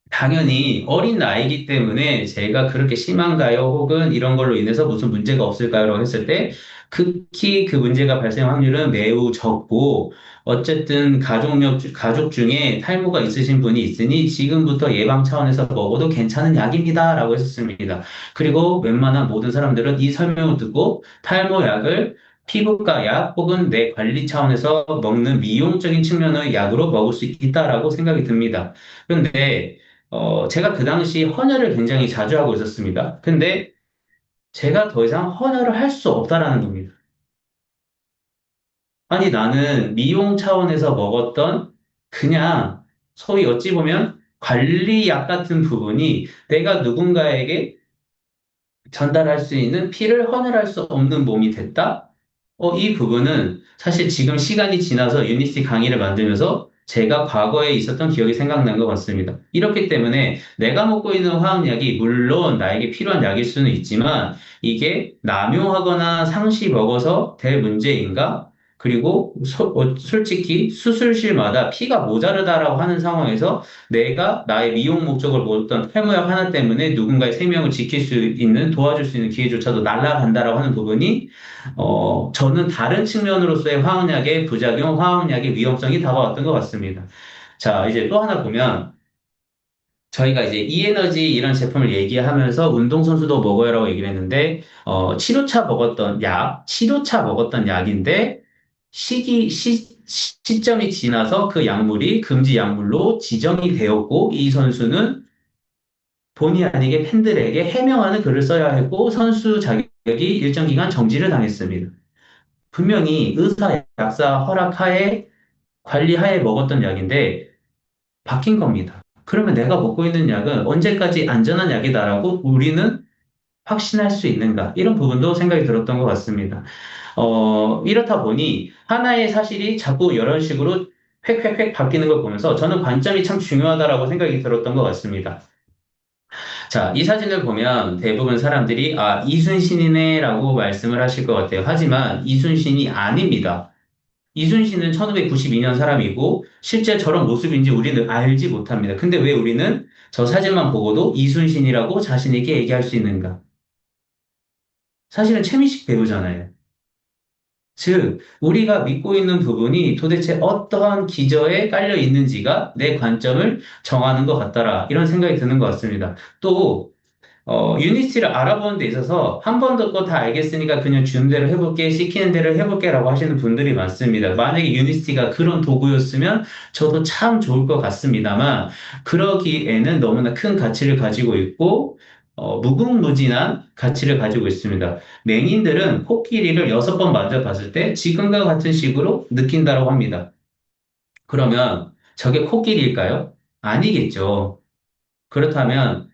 당연히 어린 나이기 때문에 제가 그렇게 심한가요? 혹은 이런 걸로 인해서 무슨 문제가 없을까요? 라고 했을 때 극히 그 문제가 발생 확률은 매우 적고 어쨌든 가족 중에 탈모가 있으신 분이 있으니 지금부터 예방 차원에서 먹어도 괜찮은 약입니다. 라고 했었습니다. 그리고 웬만한 모든 사람들은 이 설명을 듣고 탈모약을 피부과 약 혹은 내 관리 차원에서 먹는 미용적인 측면의 약으로 먹을 수 있다라고 생각이 듭니다. 그런데 제가 그 당시 헌혈을 굉장히 자주 하고 있었습니다. 근데 제가 더 이상 헌혈을 할 수 없다라는 겁니다. 아니, 나는 미용 차원에서 먹었던 그냥 소위 어찌 보면 관리약 같은 부분이 내가 누군가에게 전달할 수 있는 피를 헌혈할 수 없는 몸이 됐다? 이 부분은 사실 지금 시간이 지나서 유니티 강의를 만들면서 제가 과거에 있었던 기억이 생각난 것 같습니다. 이렇기 때문에 내가 먹고 있는 화학약이 물론 나에게 필요한 약일 수는 있지만 이게 남용하거나 상시 먹어서 될 문제인가? 그리고 솔직히 수술실마다 피가 모자르다라고 하는 상황에서 내가 나의 미용 목적을 보았던 탈모약 하나 때문에 누군가의 생명을 지킬 수 있는, 도와줄 수 있는 기회조차도 날아간다라고 하는 부분이, 저는 다른 측면으로서의 화학약의 부작용, 화학약의 위험성이 다가왔던 것 같습니다. 자, 이제 또 하나 보면, 저희가 이제 이에너지 이런 제품을 얘기하면서 운동선수도 먹어요라고 얘기를 했는데, 치료차 먹었던 약인데, 시점이 지나서 그 약물이 금지 약물로 지정이 되었고 이 선수는 본의 아니게 팬들에게 해명하는 글을 써야 했고 선수 자격이 일정 기간 정지를 당했습니다. 분명히 의사, 약사 허락하에 관리하에 먹었던 약인데 바뀐 겁니다. 그러면 내가 먹고 있는 약은 언제까지 안전한 약이다라고 우리는 확신할 수 있는가? 이런 부분도 생각이 들었던 것 같습니다. 이렇다 보니 하나의 사실이 자꾸 이런 식으로 획획획 바뀌는 걸 보면서 저는 관점이 참 중요하다라고 생각이 들었던 것 같습니다. 자, 이 사진을 보면 대부분 사람들이 이순신이네라고 말씀을 하실 것 같아요. 하지만 이순신이 아닙니다. 이순신은 1592년 사람이고 실제 저런 모습인지 우리는 알지 못합니다. 근데 왜 우리는 저 사진만 보고도 이순신이라고 자신 있게 얘기할 수 있는가? 사실은 최민식 배우잖아요. 즉, 우리가 믿고 있는 부분이 도대체 어떠한 기저에 깔려 있는지가 내 관점을 정하는 것 같더라. 이런 생각이 드는 것 같습니다. 또, 유니티를 알아보는 데 있어서 한 번 듣고 다 알겠으니까 그냥 주는 대로 해볼게, 시키는 대로 해볼게라고 하시는 분들이 많습니다. 만약에 유니티가 그런 도구였으면 저도 참 좋을 것 같습니다만, 그러기에는 너무나 큰 가치를 가지고 있고, 무궁무진한 가치를 가지고 있습니다. 맹인들은 코끼리를 6번 만져봤을 때 지금과 같은 식으로 느낀다고 합니다. 그러면 저게 코끼리일까요? 아니겠죠. 그렇다면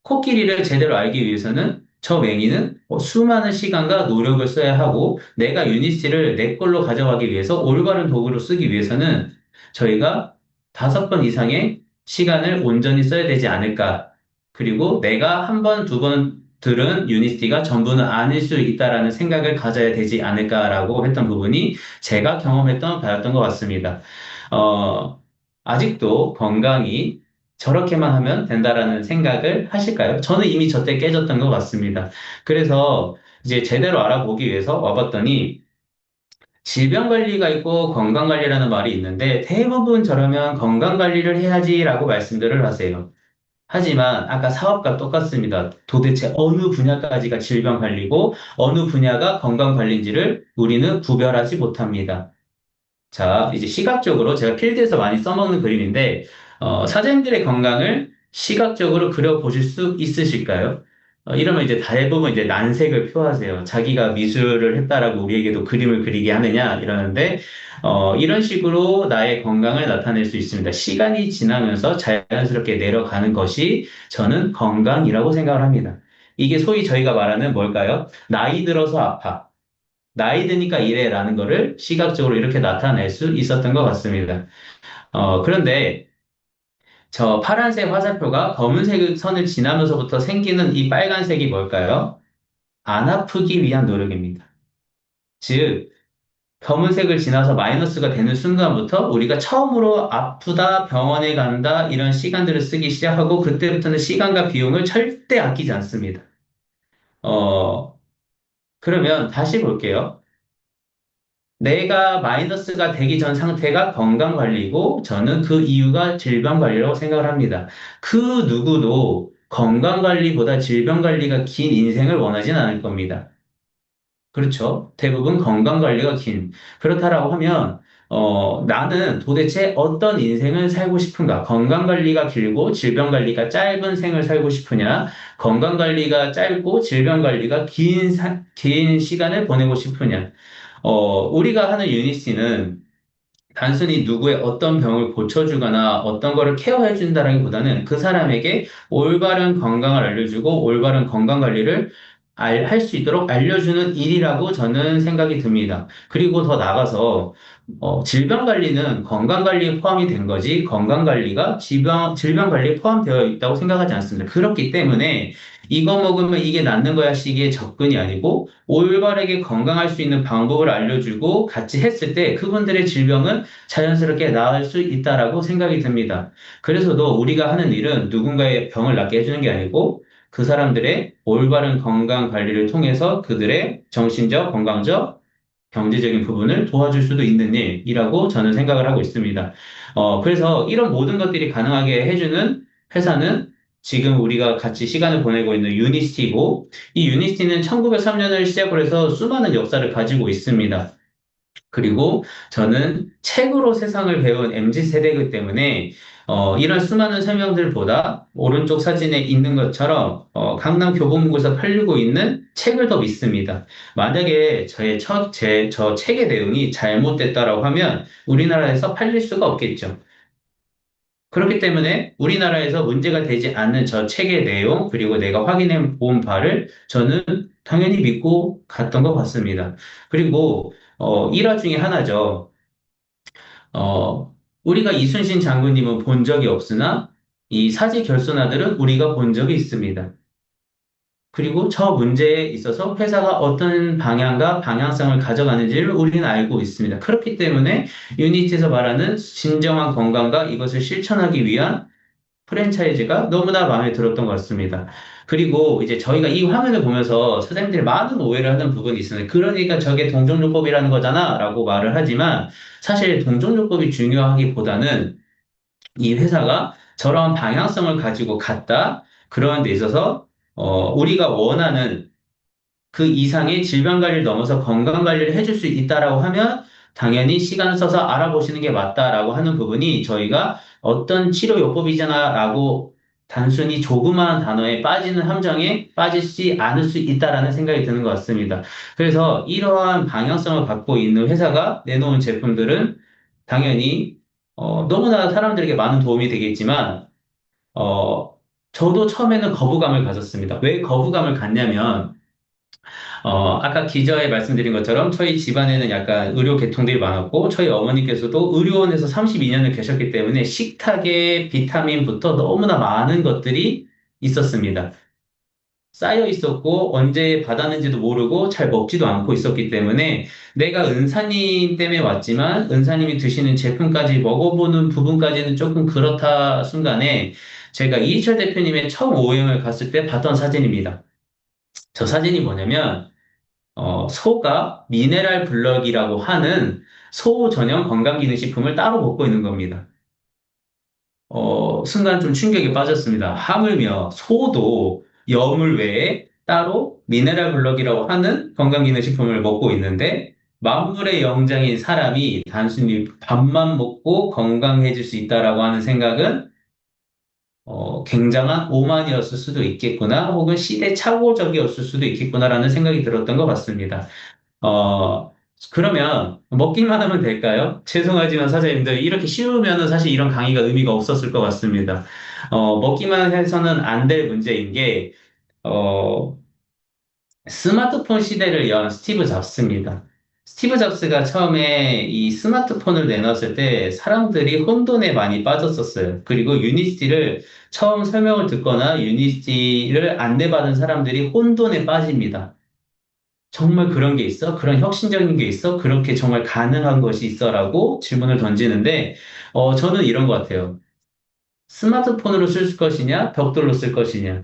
코끼리를 제대로 알기 위해서는 저 맹이는 수많은 시간과 노력을 써야 하고 내가 유니티를 내 걸로 가져가기 위해서 올바른 도구로 쓰기 위해서는 저희가 5번 이상의 시간을 온전히 써야 되지 않을까. 그리고 내가 한 번, 두 번 들은 유니티가 전부는 아닐 수 있다라는 생각을 가져야 되지 않을까라고 했던 부분이 제가 경험했던 바였던 것 같습니다. 어, 아직도 건강이 저렇게만 하면 된다라는 생각을 하실까요? 저는 이미 저때 깨졌던 것 같습니다. 그래서 이제 제대로 알아보기 위해서 와봤더니 질병 관리가 있고 건강 관리라는 말이 있는데 대부분 저러면 건강 관리를 해야지라고 말씀들을 하세요. 하지만 아까 사업과 똑같습니다. 도대체 어느 분야까지가 질병 관리고 어느 분야가 건강 관리인지를 우리는 구별하지 못합니다. 자, 이제 시각적으로 제가 필드에서 많이 써먹는 그림인데, 사장님들의 건강을 시각적으로 그려보실 수 있으실까요? 이러면 이제 대부분 이제 난색을 표하세요. 자기가 미술을 했다라고 우리에게도 그림을 그리게 하느냐, 이러는데, 이런 식으로 나의 건강을 나타낼 수 있습니다. 시간이 지나면서 자연스럽게 내려가는 것이 저는 건강이라고 생각을 합니다. 이게 소위 저희가 말하는 뭘까요? 나이 들어서 아파. 나이 드니까 이래라는 거를 시각적으로 이렇게 나타낼 수 있었던 것 같습니다. 그런데 저 파란색 화살표가 검은색 선을 지나면서부터 생기는 이 빨간색이 뭘까요? 안 아프기 위한 노력입니다. 즉, 검은색을 지나서 마이너스가 되는 순간부터 우리가 처음으로 아프다, 병원에 간다, 이런 시간들을 쓰기 시작하고 그때부터는 시간과 비용을 절대 아끼지 않습니다. 어, 그러면 다시 볼게요. 내가 마이너스가 되기 전 상태가 건강 관리고 저는 그 이유가 질병 관리라고 생각을 합니다. 그 누구도 건강 관리보다 질병 관리가 긴 인생을 원하진 않을 겁니다. 그렇죠. 대부분 건강 관리가 긴. 그렇다라고 하면, 나는 도대체 어떤 인생을 살고 싶은가? 건강 관리가 길고 질병 관리가 짧은 생을 살고 싶으냐? 건강 관리가 짧고 질병 관리가 긴 시간을 보내고 싶으냐? 우리가 하는 유니티는 단순히 누구의 어떤 병을 고쳐주거나 어떤 거를 케어해준다라기보다는 그 사람에게 올바른 건강을 알려주고 올바른 건강 관리를 할 수 있도록 알려주는 일이라고 저는 생각이 듭니다. 그리고 더 나가서 질병 관리는 건강 관리에 포함이 된 거지 건강 관리가 질병 관리에 포함되어 있다고 생각하지 않습니다. 그렇기 때문에 이거 먹으면 이게 낫는 거야 식의 접근이 아니고 올바르게 건강할 수 있는 방법을 알려주고 같이 했을 때 그분들의 질병은 자연스럽게 나을 수 있다라고 생각이 듭니다. 그래서도 우리가 하는 일은 누군가의 병을 낫게 해주는 게 아니고 그 사람들의 올바른 건강 관리를 통해서 그들의 정신적, 건강적, 경제적인 부분을 도와줄 수도 있는 일이라고 저는 생각을 하고 있습니다. 그래서 이런 모든 것들이 가능하게 해주는 회사는 지금 우리가 같이 시간을 보내고 있는 유니스티고, 이 유니스티는 1903년을 시작으로 해서 수많은 역사를 가지고 있습니다. 그리고 저는 책으로 세상을 배운 MZ 세대이기 때문에 이런 수많은 설명들보다 오른쪽 사진에 있는 것처럼 강남 교보문고에서 팔리고 있는 책을 더 믿습니다. 만약에 저 책의 내용이 잘못됐다라고 하면 우리나라에서 팔릴 수가 없겠죠. 그렇기 때문에 우리나라에서 문제가 되지 않는 저 책의 내용, 그리고 내가 확인해 본 바를 저는 당연히 믿고 갔던 것 같습니다. 그리고 일화 중에 하나죠. 어, 우리가 이순신 장군님은 본 적이 없으나 이 사지 결손아들은 우리가 본 적이 있습니다. 그리고 저 문제에 있어서 회사가 어떤 방향과 방향성을 가져가는지를 우리는 알고 있습니다. 그렇기 때문에 유니티에서 말하는 진정한 건강과 이것을 실천하기 위한 프랜차이즈가 너무나 마음에 들었던 것 같습니다. 그리고 이제 저희가 이 화면을 보면서 사장님들이 많은 오해를 하는 부분이 있습니다. 그러니까 저게 동종요법이라는 거잖아 라고 말을 하지만 사실 동종요법이 중요하기보다는 이 회사가 저런 방향성을 가지고 갔다. 그런 데 있어서 우리가 원하는 그 이상의 질병 관리를 넘어서 건강 관리를 해줄 수 있다라고 하면 당연히 시간 써서 알아보시는 게 맞다라고 하는 부분이 저희가 어떤 치료 요법이잖아라고 단순히 조그마한 단어에 빠지는 함정에 빠지지 않을 수 있다라는 생각이 드는 것 같습니다. 그래서 이러한 방향성을 갖고 있는 회사가 내놓은 제품들은 당연히 너무나 사람들에게 많은 도움이 되겠지만 어, 저도 처음에는 거부감을 가졌습니다. 왜 거부감을 갖냐면 아까 기저에 말씀드린 것처럼 저희 집안에는 약간 의료 계통들이 많았고, 저희 어머니께서도 의료원에서 32년을 계셨기 때문에 식탁에 비타민부터 너무나 많은 것들이 있었습니다. 쌓여 있었고, 언제 받았는지도 모르고 잘 먹지도 않고 있었기 때문에 내가 은사님 때문에 왔지만, 은사님이 드시는 제품까지 먹어보는 부분까지는 조금 그렇다 순간에 제가 이희철 대표님의 처음 오행을 갔을 때 봤던 사진입니다. 저 사진이 뭐냐면, 소가 미네랄 블럭이라고 하는 소 전용 건강기능식품을 따로 먹고 있는 겁니다. 순간 좀 충격에 빠졌습니다. 하물며 소도 여물 외에 따로 미네랄 블럭이라고 하는 건강기능식품을 먹고 있는데 만물의 영장인 사람이 단순히 밥만 먹고 건강해질 수 있다라고 하는 생각은 굉장한 오만이었을 수도 있겠구나, 혹은 시대착오적이었을 수도 있겠구나라는 생각이 들었던 것 같습니다. 어, 그러면 먹기만 하면 될까요? 죄송하지만 사장님들, 이렇게 쉬우면은 사실 이런 강의가 의미가 없었을 것 같습니다. 먹기만 해서는 안 될 문제인 게, 어, 스마트폰 시대를 연 스티브 잡스입니다. 스티브 잡스가 처음에 이 스마트폰을 내놨을 때 사람들이 혼돈에 많이 빠졌었어요. 그리고 유니티를 처음 설명을 듣거나 유니티를 안내받은 사람들이 혼돈에 빠집니다. 정말 그런 게 있어? 그런 혁신적인 게 있어? 그렇게 정말 가능한 것이 있어? 라고 질문을 던지는데, 저는 이런 것 같아요. 스마트폰으로 쓸 것이냐, 벽돌로 쓸 것이냐.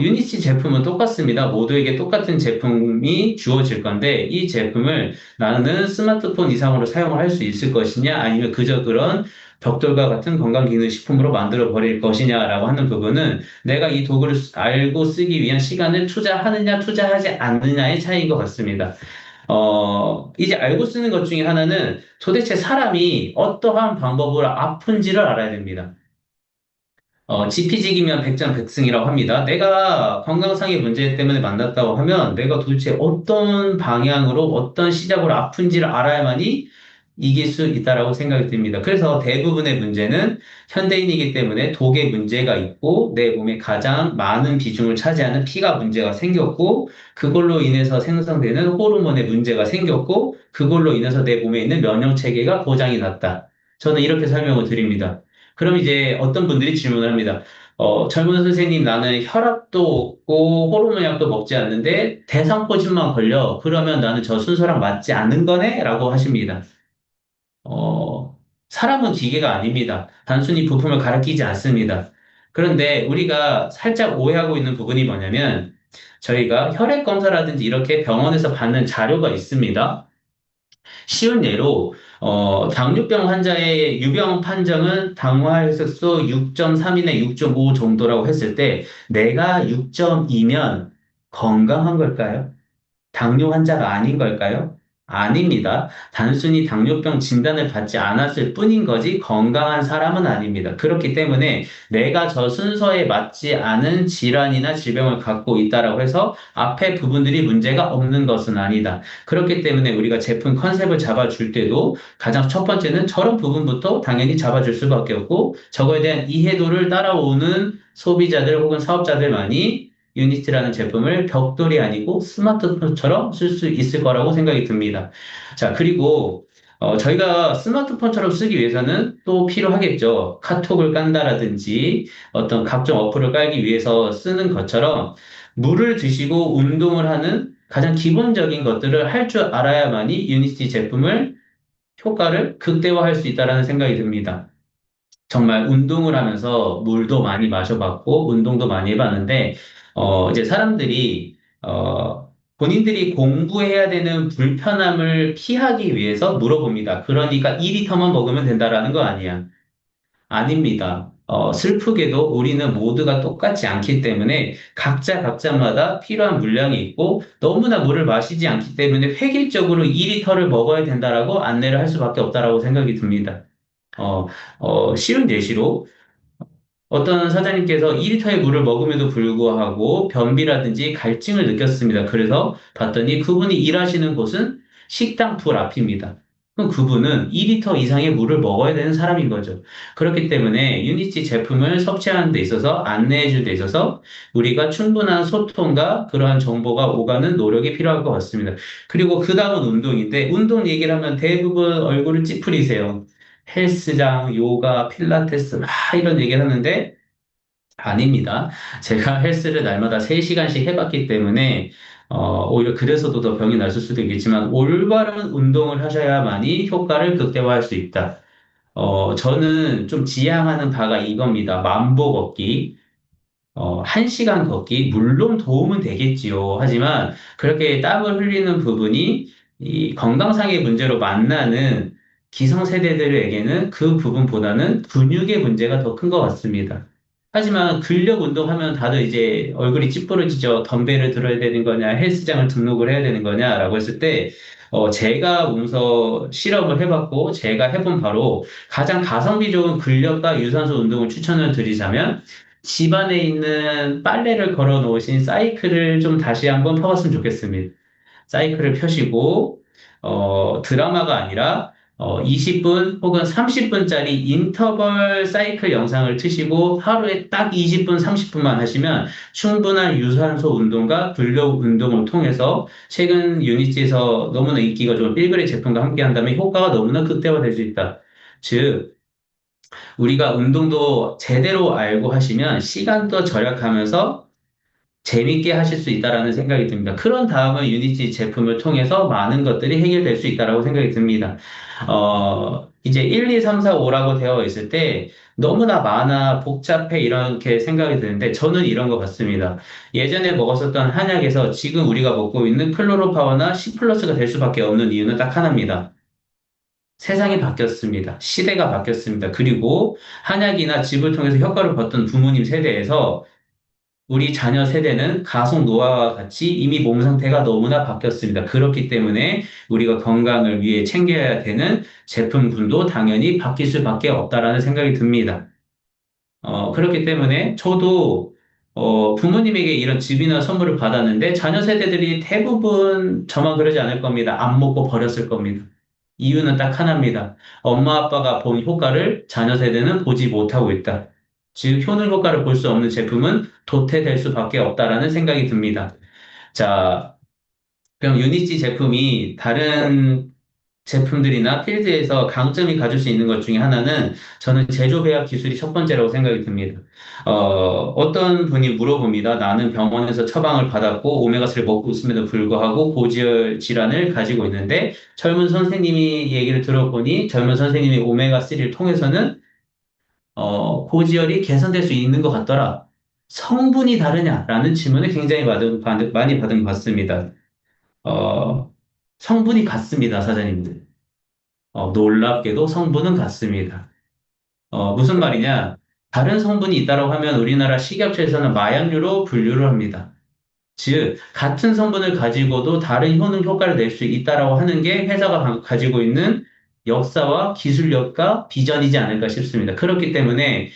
유니티 제품은 똑같습니다. 모두에게 똑같은 제품이 주어질 건데, 이 제품을 나는 스마트폰 이상으로 사용을 할 수 있을 것이냐, 아니면 그저 그런 벽돌과 같은 건강기능식품으로 만들어 버릴 것이냐라고 하는 부분은 내가 이 도구를 알고 쓰기 위한 시간을 투자하느냐, 투자하지 않느냐의 차이인 것 같습니다. 이제 알고 쓰는 것 중에 하나는 도대체 사람이 어떠한 방법으로 아픈지를 알아야 됩니다. 지피지기면 백전백승이라고 합니다. 내가 건강상의 문제 때문에 만났다고 하면 내가 도대체 어떤 방향으로 어떤 시작으로 아픈지를 알아야만이 이길 수 있다라고 생각이 듭니다. 그래서 대부분의 문제는 현대인이기 때문에 독의 문제가 있고 내 몸에 가장 많은 비중을 차지하는 피가 문제가 생겼고 그걸로 인해서 생성되는 호르몬의 문제가 생겼고 그걸로 인해서 내 몸에 있는 면역 체계가 고장이 났다. 저는 이렇게 설명을 드립니다. 그럼 이제 어떤 분들이 질문을 합니다. 젊은 선생님, 나는 혈압도 없고 호르몬 약도 먹지 않는데 대상포진만 걸려. 그러면 나는 저 순서랑 맞지 않는 거네? 라고 하십니다. 사람은 기계가 아닙니다. 단순히 부품을 갈아 끼지 않습니다. 그런데 우리가 살짝 오해하고 있는 부분이 뭐냐면 저희가 혈액 검사라든지 이렇게 병원에서 받는 자료가 있습니다. 쉬운 예로 당뇨병 환자의 유병 판정은 당화혈색소 6.3이나 6.5 정도라고 했을 때 내가 6.2면 건강한 걸까요? 당뇨 환자가 아닌 걸까요? 아닙니다. 단순히 당뇨병 진단을 받지 않았을 뿐인 거지 건강한 사람은 아닙니다. 그렇기 때문에 내가 저 순서에 맞지 않은 질환이나 질병을 갖고 있다라고 해서 앞에 부분들이 문제가 없는 것은 아니다. 그렇기 때문에 우리가 제품 컨셉을 잡아줄 때도 가장 첫 번째는 저런 부분부터 당연히 잡아줄 수밖에 없고 저거에 대한 이해도를 따라오는 소비자들 혹은 사업자들만이 유니티라는 제품을 벽돌이 아니고 스마트폰처럼 쓸 수 있을 거라고 생각이 듭니다. 자, 그리고 저희가 스마트폰처럼 쓰기 위해서는 또 필요하겠죠. 카톡을 깐다라든지 어떤 각종 어플을 깔기 위해서 쓰는 것처럼 물을 드시고 운동을 하는 가장 기본적인 것들을 할 줄 알아야만이 유니티 제품을 효과를 극대화할 수 있다라는 생각이 듭니다. 정말 운동을 하면서 물도 많이 마셔봤고, 운동도 많이 해봤는데, 이제 사람들이, 본인들이 공부해야 되는 불편함을 피하기 위해서 물어봅니다. 그러니까 2리터만 먹으면 된다라는 거 아니야. 아닙니다. 슬프게도 우리는 모두가 똑같지 않기 때문에 각자마다 필요한 물량이 있고 너무나 물을 마시지 않기 때문에 획일적으로 2리터를 먹어야 된다라고 안내를 할 수밖에 없다라고 생각이 듭니다. 어, 쉬운 예시로 어떤 사장님께서 2리터의 물을 먹음에도 불구하고 변비라든지 갈증을 느꼈습니다. 그래서 봤더니 그분이 일하시는 곳은 식당 불 앞입니다. 그럼 그분은 2리터 이상의 물을 먹어야 되는 사람인 거죠. 그렇기 때문에 유니티 제품을 섭취하는 데 있어서 안내해 줄 데 있어서 우리가 충분한 소통과 그러한 정보가 오가는 노력이 필요할 것 같습니다. 그리고 그 다음은 운동인데 운동 얘기를 하면 대부분 얼굴을 찌푸리세요. 헬스장, 요가, 필라테스, 막 이런 얘기를 하는데 아닙니다. 제가 헬스를 날마다 3시간씩 해봤기 때문에 오히려 그래서도 더 병이 났을 수도 있겠지만 올바른 운동을 하셔야만이 효과를 극대화할 수 있다. 저는 좀 지향하는 바가 이겁니다. 만보 걷기. 1시간 걷기, 물론 도움은 되겠지요. 하지만 그렇게 땀을 흘리는 부분이 이 건강상의 문제로 만나는 기성세대들에게는 그 부분보다는 근육의 문제가 더 큰 것 같습니다. 하지만 근력 운동하면 다들 이제 얼굴이 찌푸러지죠. 덤벨을 들어야 되는 거냐, 헬스장을 등록을 해야 되는 거냐라고 했을 때, 제가 몸소 실험을 해봤고, 제가 해본 바로 가장 가성비 좋은 근력과 유산소 운동을 추천을 드리자면, 집안에 있는 빨래를 걸어 놓으신 사이클을 좀 다시 한번 펴봤으면 좋겠습니다. 사이클을 펴시고, 드라마가 아니라, 20분 혹은 30분짜리 인터벌 사이클 영상을 트시고 하루에 딱 20분, 30분만 하시면 충분한 유산소 운동과 근력 운동을 통해서 최근 유니티에서 너무나 인기가 좋은 필그레 제품과 함께 한다면 효과가 너무나 극대화될 수 있다. 즉, 우리가 운동도 제대로 알고 하시면 시간도 절약하면서 재밌게 하실 수 있다라는 생각이 듭니다. 그런 다음은 유니티 제품을 통해서 많은 것들이 해결될 수 있다라고 생각이 듭니다. 이제 1, 2, 3, 4, 5라고 되어 있을 때 너무나 많아, 복잡해, 이렇게 생각이 드는데 저는 이런 것 같습니다. 예전에 먹었었던 한약에서 지금 우리가 먹고 있는 클로로파워나 C 플러스가 될 수밖에 없는 이유는 딱 하나입니다. 세상이 바뀌었습니다. 시대가 바뀌었습니다. 그리고 한약이나 집을 통해서 효과를 봤던 부모님 세대에서 우리 자녀 세대는 가속 노화와 같이 이미 몸 상태가 너무나 바뀌었습니다. 그렇기 때문에 우리가 건강을 위해 챙겨야 되는 제품군도 당연히 바뀔 수밖에 없다라는 생각이 듭니다. 그렇기 때문에 저도 부모님에게 이런 집이나 선물을 받았는데 자녀 세대들이 대부분 저만 그러지 않을 겁니다. 안 먹고 버렸을 겁니다. 이유는 딱 하나입니다. 엄마 아빠가 본 효과를 자녀 세대는 보지 못하고 있다. 즉, 효능 효과를 볼 수 없는 제품은 도태될 수밖에 없다라는 생각이 듭니다. 자, 그럼 유니티 제품이 다른 제품들이나 필드에서 강점이 가질 수 있는 것 중에 하나는 저는 제조 배합 기술이 첫 번째라고 생각이 듭니다. 어떤 분이 물어봅니다. 나는 병원에서 처방을 받았고 오메가3를 먹고 있음에도 불구하고 고지혈 질환을 가지고 있는데 젊은 선생님이 얘기를 들어보니 젊은 선생님이 오메가3를 통해서는 고지혈이 개선될 수 있는 것 같더라. 성분이 다르냐라는 질문을 굉장히 많이 받은 것 같습니다. 어, 성분이 같습니다, 사장님들. 놀랍게도 성분은 같습니다. 무슨 말이냐? 다른 성분이 있다고 하면 우리나라 식약처에서는 마약류로 분류를 합니다. 즉, 같은 성분을 가지고도 다른 효능 효과를 낼 수 있다라고 하는 게 회사가 가지고 있는 역사와 기술력과 비전이지 않을까 싶습니다. 그렇기 때문에,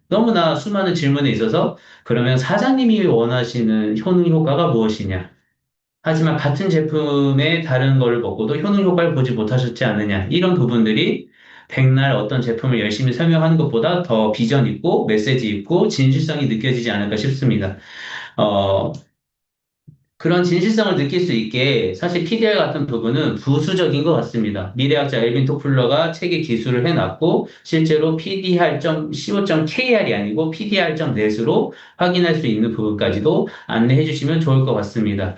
너무나 수많은 질문에 있어서 그러면 사장님이 원하시는 효능 효과가 무엇이냐? 하지만 같은 제품의 다른 걸 먹고도 효능 효과를 보지 못하셨지 않느냐. 이런 부분들이 백날 어떤 제품을 열심히 설명하는 것보다 더 비전 있고 메시지 있고 진실성이 느껴지지 않을까 싶습니다. 어, 그런 진실성을 느낄 수 있게 사실 PDR 같은 부분은 부수적인 것 같습니다. 미래학자 엘빈 토플러가 책에 기술을 해놨고 실제로 PDR.co.kr이 아니고 PDR.net으로 확인할 수 있는 부분까지도 안내해 주시면 좋을 것 같습니다.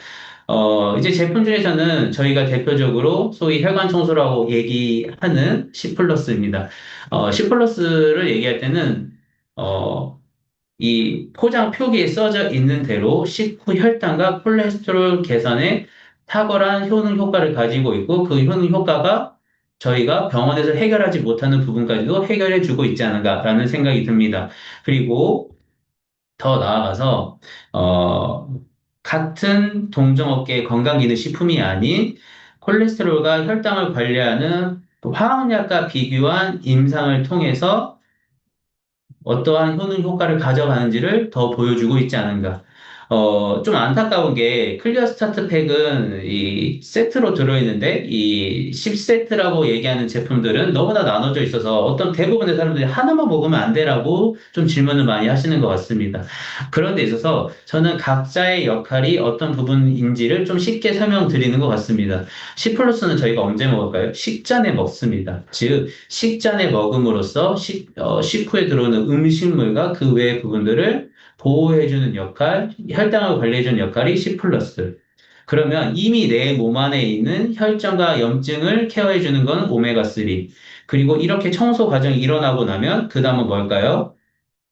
이제 제품 중에서는 저희가 대표적으로 소위 혈관 청소라고 얘기하는 C 플러스입니다. C 플러스를 얘기할 때는 어, 이 포장 표기에 써져 있는 대로 식후 혈당과 콜레스테롤 개선에 탁월한 효능 효과를 가지고 있고 그 효능 효과가 저희가 병원에서 해결하지 못하는 부분까지도 해결해 주고 있지 않은가라는 생각이 듭니다. 그리고 더 나아가서 같은 동종업계의 건강기능식품이 아닌 콜레스테롤과 혈당을 관리하는 화학약과 비교한 임상을 통해서 어떠한 효능 효과를 가져가는지를 더 보여주고 있지 않은가. 좀 안타까운 게 클리어 스타트 팩은 이 세트로 들어있는데 이 10세트라고 얘기하는 제품들은 너무나 나눠져 있어서 어떤 대부분의 사람들이 하나만 먹으면 안 되라고 좀 질문을 많이 하시는 것 같습니다. 그런 데 있어서 저는 각자의 역할이 어떤 부분인지를 좀 쉽게 설명드리는 것 같습니다. C 플러스는 저희가 언제 먹을까요? 식전에 먹습니다. 즉, 식전에 먹음으로써 식후에 들어오는 음식물과 그 외의 부분들을 보호해주는 역할, 혈당을 관리해주는 역할이 C 플러스. 그러면 이미 내 몸 안에 있는 혈전과 염증을 케어해주는 건 오메가3. 그리고 이렇게 청소 과정이 일어나고 나면 그 다음은 뭘까요?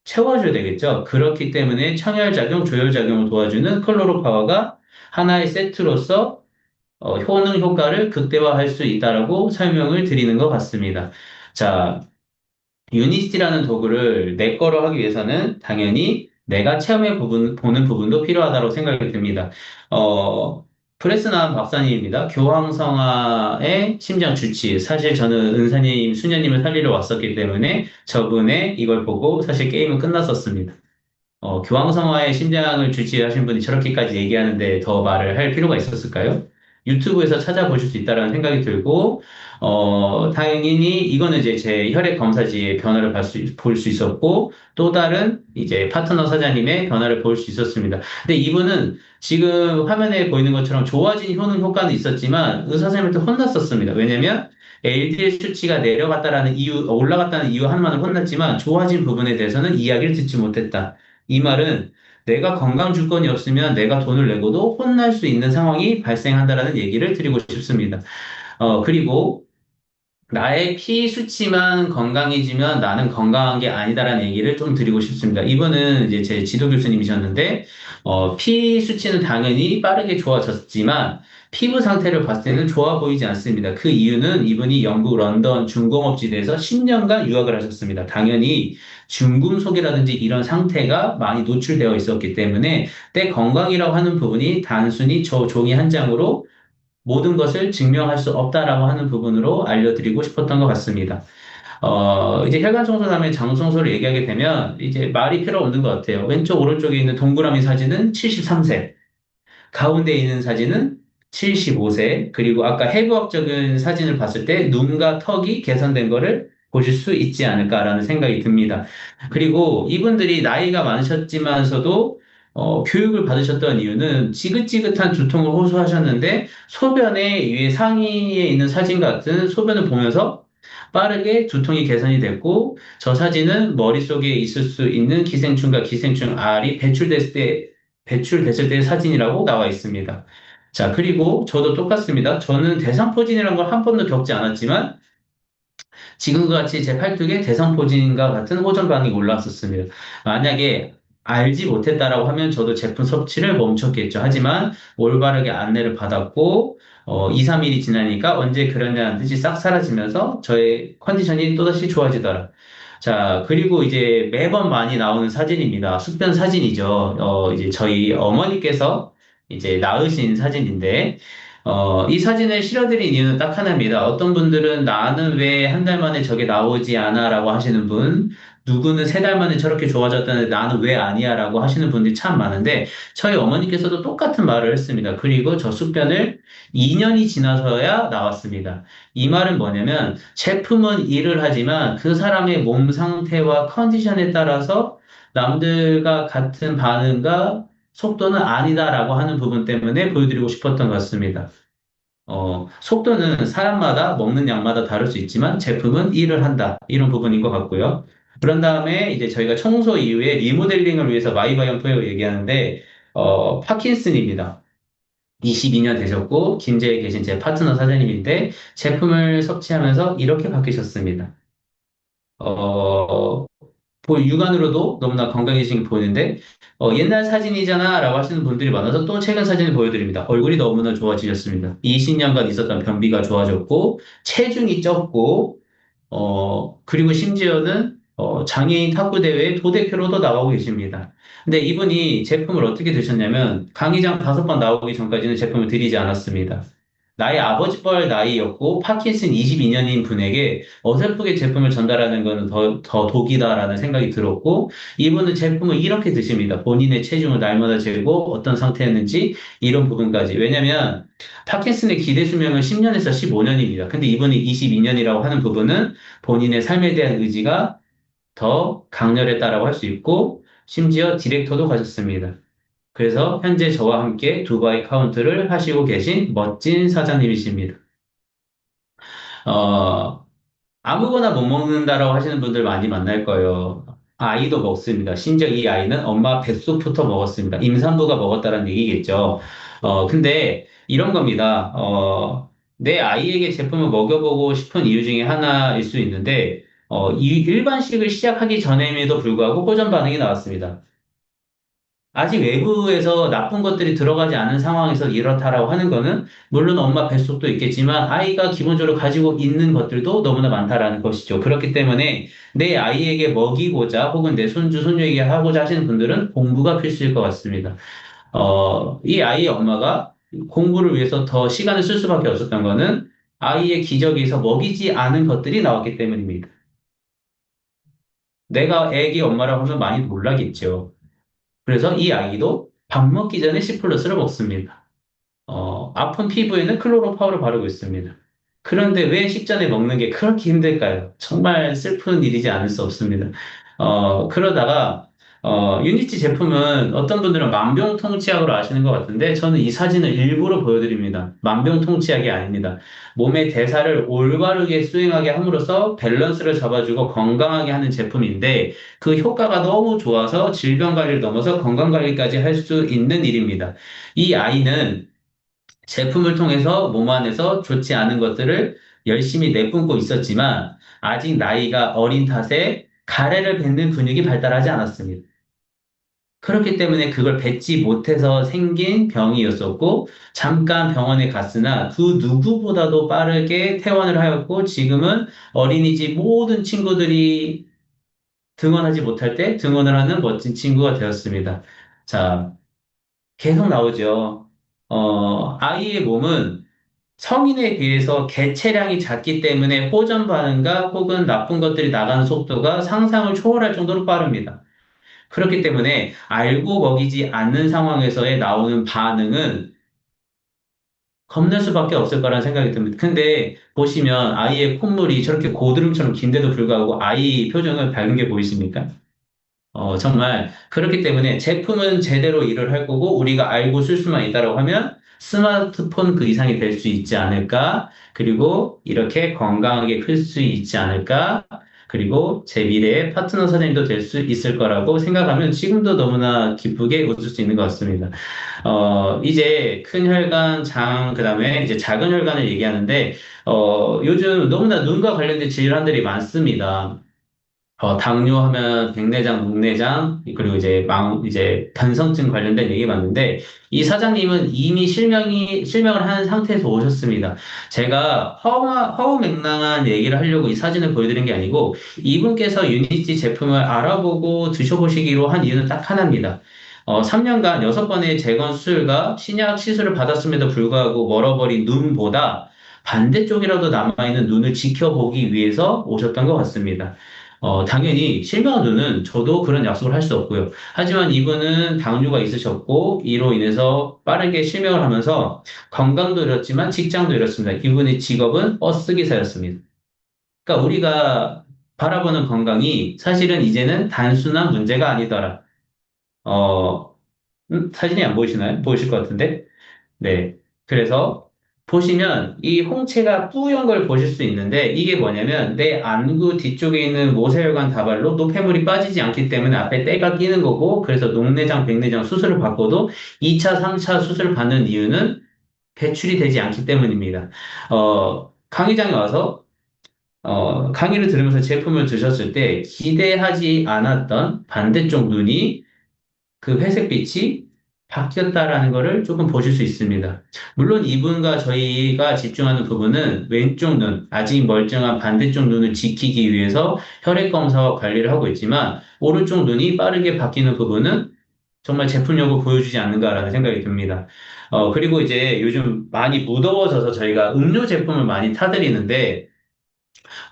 채워줘야 되겠죠. 그렇기 때문에 청열작용, 조혈작용을 도와주는 클로로파와가 하나의 세트로서 효능 효과를 극대화할 수 있다라고 설명을 드리는 것 같습니다. 자, 유니티라는 도구를 내 거로 하기 위해서는 당연히 내가 보는 부분도 필요하다고 생각이 듭니다. 어, 프레스나한 박사님입니다. 교황성화의 심장 주치. 사실 저는 은사님, 수녀님을 살리러 왔었기 때문에 저분의 이걸 보고 사실 게임은 끝났었습니다. 교황성화의 심장을 주치하신 분이 저렇게까지 얘기하는데 더 말을 할 필요가 있었을까요? 유튜브에서 찾아보실 수 있다는 생각이 들고, 당연히 이거는 이제 제 혈액 검사지의 변화를 볼 수 있었고, 또 다른 이제 파트너 사장님의 변화를 볼 수 있었습니다. 근데 이분은 지금 화면에 보이는 것처럼 좋아진 효능 효과는 있었지만 의사 선생님한테 혼났었습니다. 왜냐면 LDL 수치가 내려갔다라는 이유, 올라갔다는 이유 하나만을 혼났지만 좋아진 부분에 대해서는 이야기를 듣지 못했다. 이 말은 내가 건강 주권이 없으면 내가 돈을 내고도 혼날 수 있는 상황이 발생한다라는 얘기를 드리고 싶습니다. 그리고 나의 피 수치만 건강해지면 나는 건강한 게 아니다라는 얘기를 좀 드리고 싶습니다. 이분은 이제 제 지도 교수님이셨는데, 피 수치는 당연히 빠르게 좋아졌지만, 피부 상태를 봤을 때는 좋아 보이지 않습니다. 그 이유는 이분이 영국 런던 중공업지대에서 10년간 유학을 하셨습니다. 당연히 중금속이라든지 이런 상태가 많이 노출되어 있었기 때문에 때 건강이라고 하는 부분이 단순히 저 종이 한 장으로 모든 것을 증명할 수 없다라고 하는 부분으로 알려드리고 싶었던 것 같습니다. 이제 혈관 청소 다음에 장 청소를 얘기하게 되면 이제 말이 필요 없는 것 같아요. 왼쪽 오른쪽에 있는 동그라미 사진은 73세, 가운데 있는 사진은 75세, 그리고 아까 해부학적인 사진을 봤을 때 눈과 턱이 개선된 거를 보실 수 있지 않을까라는 생각이 듭니다. 그리고 이분들이 나이가 많으셨지만서도 교육을 받으셨던 이유는 지긋지긋한 두통을 호소하셨는데 소변의 위에 상위에 있는 사진 같은 소변을 보면서 빠르게 두통이 개선이 됐고 저 사진은 머릿속에 있을 수 있는 기생충과 기생충 R이 배출됐을 때의 사진이라고 나와 있습니다. 자, 그리고 저도 똑같습니다. 저는 대상포진이라는 걸 한 번도 겪지 않았지만 지금과 같이 제 팔뚝에 대상포진과 같은 호전반응이 올라왔었습니다. 만약에 알지 못했다라고 하면 저도 제품 섭취를 멈췄겠죠. 하지만 올바르게 안내를 받았고 2, 3일이 지나니까 언제 그러냐는 듯이 싹 사라지면서 저의 컨디션이 또다시 좋아지더라. 자, 그리고 이제 매번 많이 나오는 사진입니다. 숙변 사진이죠. 이제 저희 어머니께서 이제 낳으신 사진인데, 이 사진을 실어드린 이유는 딱 하나입니다. 어떤 분들은 나는 왜 한 달 만에 저게 나오지 않아? 라고 하시는 분, 누구는 세 달 만에 저렇게 좋아졌다는데 나는 왜 아니야? 라고 하시는 분들이 참 많은데, 저희 어머니께서도 똑같은 말을 했습니다. 그리고 저 숙변을 2년이 지나서야 나왔습니다. 이 말은 뭐냐면, 제품은 일을 하지만 그 사람의 몸 상태와 컨디션에 따라서 남들과 같은 반응과 속도는 아니다라고 하는 부분 때문에 보여드리고 싶었던 것 같습니다. 속도는 사람마다 먹는 양마다 다를 수 있지만 제품은 일을 한다. 이런 부분인 것 같고요. 그런 다음에 이제 저희가 청소 이후에 리모델링을 위해서 마이바이옴 토요 얘기하는데, 파킨슨입니다. 22년 되셨고, 김제에 계신 제 파트너 사장님인데, 제품을 섭취하면서 이렇게 바뀌셨습니다. 어, 육안으로도 너무나 건강해지신 게 보이는데, 옛날 사진이잖아 라고 하시는 분들이 많아서 또 최근 사진을 보여드립니다. 얼굴이 너무나 좋아지셨습니다. 20년간 있었던 변비가 좋아졌고, 체중이 쪘고, 그리고 심지어는 장애인 탁구 대회에 도대표로도 나가고 계십니다. 근데 이분이 제품을 어떻게 드셨냐면, 강의장 5번 나오기 전까지는 제품을 드리지 않았습니다. 나의 아버지 뻘 나이였고, 파킨슨 22년인 분에게 어설프게 제품을 전달하는 것은 더 독이다라는 생각이 들었고, 이분은 제품을 이렇게 드십니다. 본인의 체중을 날마다 재고 어떤 상태였는지, 이런 부분까지. 왜냐면, 파킨슨의 기대 수명은 10년에서 15년입니다. 근데 이분이 22년이라고 하는 부분은 본인의 삶에 대한 의지가 더 강렬했다라고 할 수 있고, 심지어 디렉터도 가졌습니다. 그래서 현재 저와 함께 두바이 카운트를 하시고 계신 멋진 사장님이십니다. 어, 아무거나 못 먹는다라고 하시는 분들 많이 만날 거예요. 아이도 먹습니다. 심지어 이 아이는 엄마 뱃속부터 먹었습니다. 임산부가 먹었다는 얘기겠죠. 근데 이런 겁니다. 내 아이에게 제품을 먹여보고 싶은 이유 중에 하나일 수 있는데, 이 일반식을 시작하기 전임에도 불구하고 호전 반응이 나왔습니다. 아직 외부에서 나쁜 것들이 들어가지 않은 상황에서 이렇다라고 하는 거는 물론 엄마 뱃속도 있겠지만 아이가 기본적으로 가지고 있는 것들도 너무나 많다라는 것이죠. 그렇기 때문에 내 아이에게 먹이고자 혹은 내 손주, 손녀에게 하고자 하시는 분들은 공부가 필수일 것 같습니다. 이 아이의 엄마가 공부를 위해서 더 시간을 쓸 수밖에 없었던 거는 아이의 기저귀에서 먹이지 않은 것들이 나왔기 때문입니다. 내가 애기 엄마라고 하면 많이 놀라겠죠. 그래서 이 아이도 밥 먹기 전에 C 플러스를 먹습니다. 아픈 피부에는 클로로파울을 바르고 있습니다. 그런데 왜 식전에 먹는 게 그렇게 힘들까요? 정말 슬픈 일이지 않을 수 없습니다. 그러다가, 유니치 제품은 어떤 분들은 만병통치약으로 아시는 것 같은데, 저는 이 사진을 일부러 보여드립니다. 만병통치약이 아닙니다. 몸의 대사를 올바르게 수행하게 함으로써 밸런스를 잡아주고 건강하게 하는 제품인데, 그 효과가 너무 좋아서 질병 관리를 넘어서 건강 관리까지 할 수 있는 일입니다. 이 아이는 제품을 통해서 몸 안에서 좋지 않은 것들을 열심히 내뿜고 있었지만 아직 나이가 어린 탓에 가래를 뱉는 근육이 발달하지 않았습니다. 그렇기 때문에 그걸 뱉지 못해서 생긴 병이었었고 잠깐 병원에 갔으나 그 누구보다도 빠르게 퇴원을 하였고 지금은 어린이집 모든 친구들이 등원하지 못할 때 등원을 하는 멋진 친구가 되었습니다. 자, 계속 나오죠. 아이의 몸은 성인에 비해서 개체량이 작기 때문에 호전 반응과 혹은 나쁜 것들이 나가는 속도가 상상을 초월할 정도로 빠릅니다. 그렇기 때문에 알고 먹이지 않는 상황에서의 나오는 반응은 겁낼 수밖에 없을 거라는 생각이 듭니다. 근데 보시면 아이의 콧물이 저렇게 고드름처럼 긴데도 불구하고 아이 표정을 밝은 게 보이십니까? 정말 그렇기 때문에 제품은 제대로 일을 할 거고 우리가 알고 쓸 수만 있다라고 하면 스마트폰 그 이상이 될 수 있지 않을까? 그리고 이렇게 건강하게 클 수 있지 않을까? 그리고 제 미래의 파트너 사장님도 될 수 있을 거라고 생각하면 지금도 너무나 기쁘게 웃을 수 있는 것 같습니다. 이제 큰 혈관, 장, 그다음에 이제 작은 혈관을 얘기하는데 요즘 너무나 눈과 관련된 질환들이 많습니다. 당뇨하면 백내장, 녹내장, 그리고 이제 변성증 관련된 얘기 봤는데, 이 사장님은 이미 실명을 한 상태에서 오셨습니다. 제가 허무맹랑한 얘기를 하려고 이 사진을 보여드린 게 아니고, 이분께서 유니티 제품을 알아보고 드셔보시기로 한 이유는 딱 하나입니다. 3년간 6번의 재건 수술과 신약 시술을 받았음에도 불구하고 멀어버린 눈보다 반대쪽이라도 남아있는 눈을 지켜보기 위해서 오셨던 것 같습니다. 당연히 실명한 눈은 저도 그런 약속을 할 수 없고요. 하지만 이분은 당뇨가 있으셨고, 이로 인해서 빠르게 실명을 하면서 건강도 잃었지만 직장도 잃었습니다. 이분의 직업은 버스 기사였습니다. 그러니까 우리가 바라보는 건강이 사실은 이제는 단순한 문제가 아니더라. 어, 사진이 안 보이시나요? 보이실 것 같은데? 네. 그래서 보시면 이 홍채가 뿌연 걸 보실 수 있는데 이게 뭐냐면 내 안구 뒤쪽에 있는 모세혈관 다발로 노폐물이 빠지지 않기 때문에 앞에 때가 끼는 거고 그래서 녹내장, 백내장 수술을 받고도 2차, 3차 수술을 받는 이유는 배출이 되지 않기 때문입니다. 강의장에 와서 강의를 들으면서 제품을 드셨을 때 기대하지 않았던 반대쪽 눈이 그 회색빛이 바뀌었다라는 것을 조금 보실 수 있습니다. 물론 이분과 저희가 집중하는 부분은 왼쪽 눈, 아직 멀쩡한 반대쪽 눈을 지키기 위해서 혈액 검사와 관리를 하고 있지만 오른쪽 눈이 빠르게 바뀌는 부분은 정말 제품력을 보여주지 않는가라는 생각이 듭니다. 그리고 이제 요즘 많이 무더워져서 저희가 음료 제품을 많이 타드리는데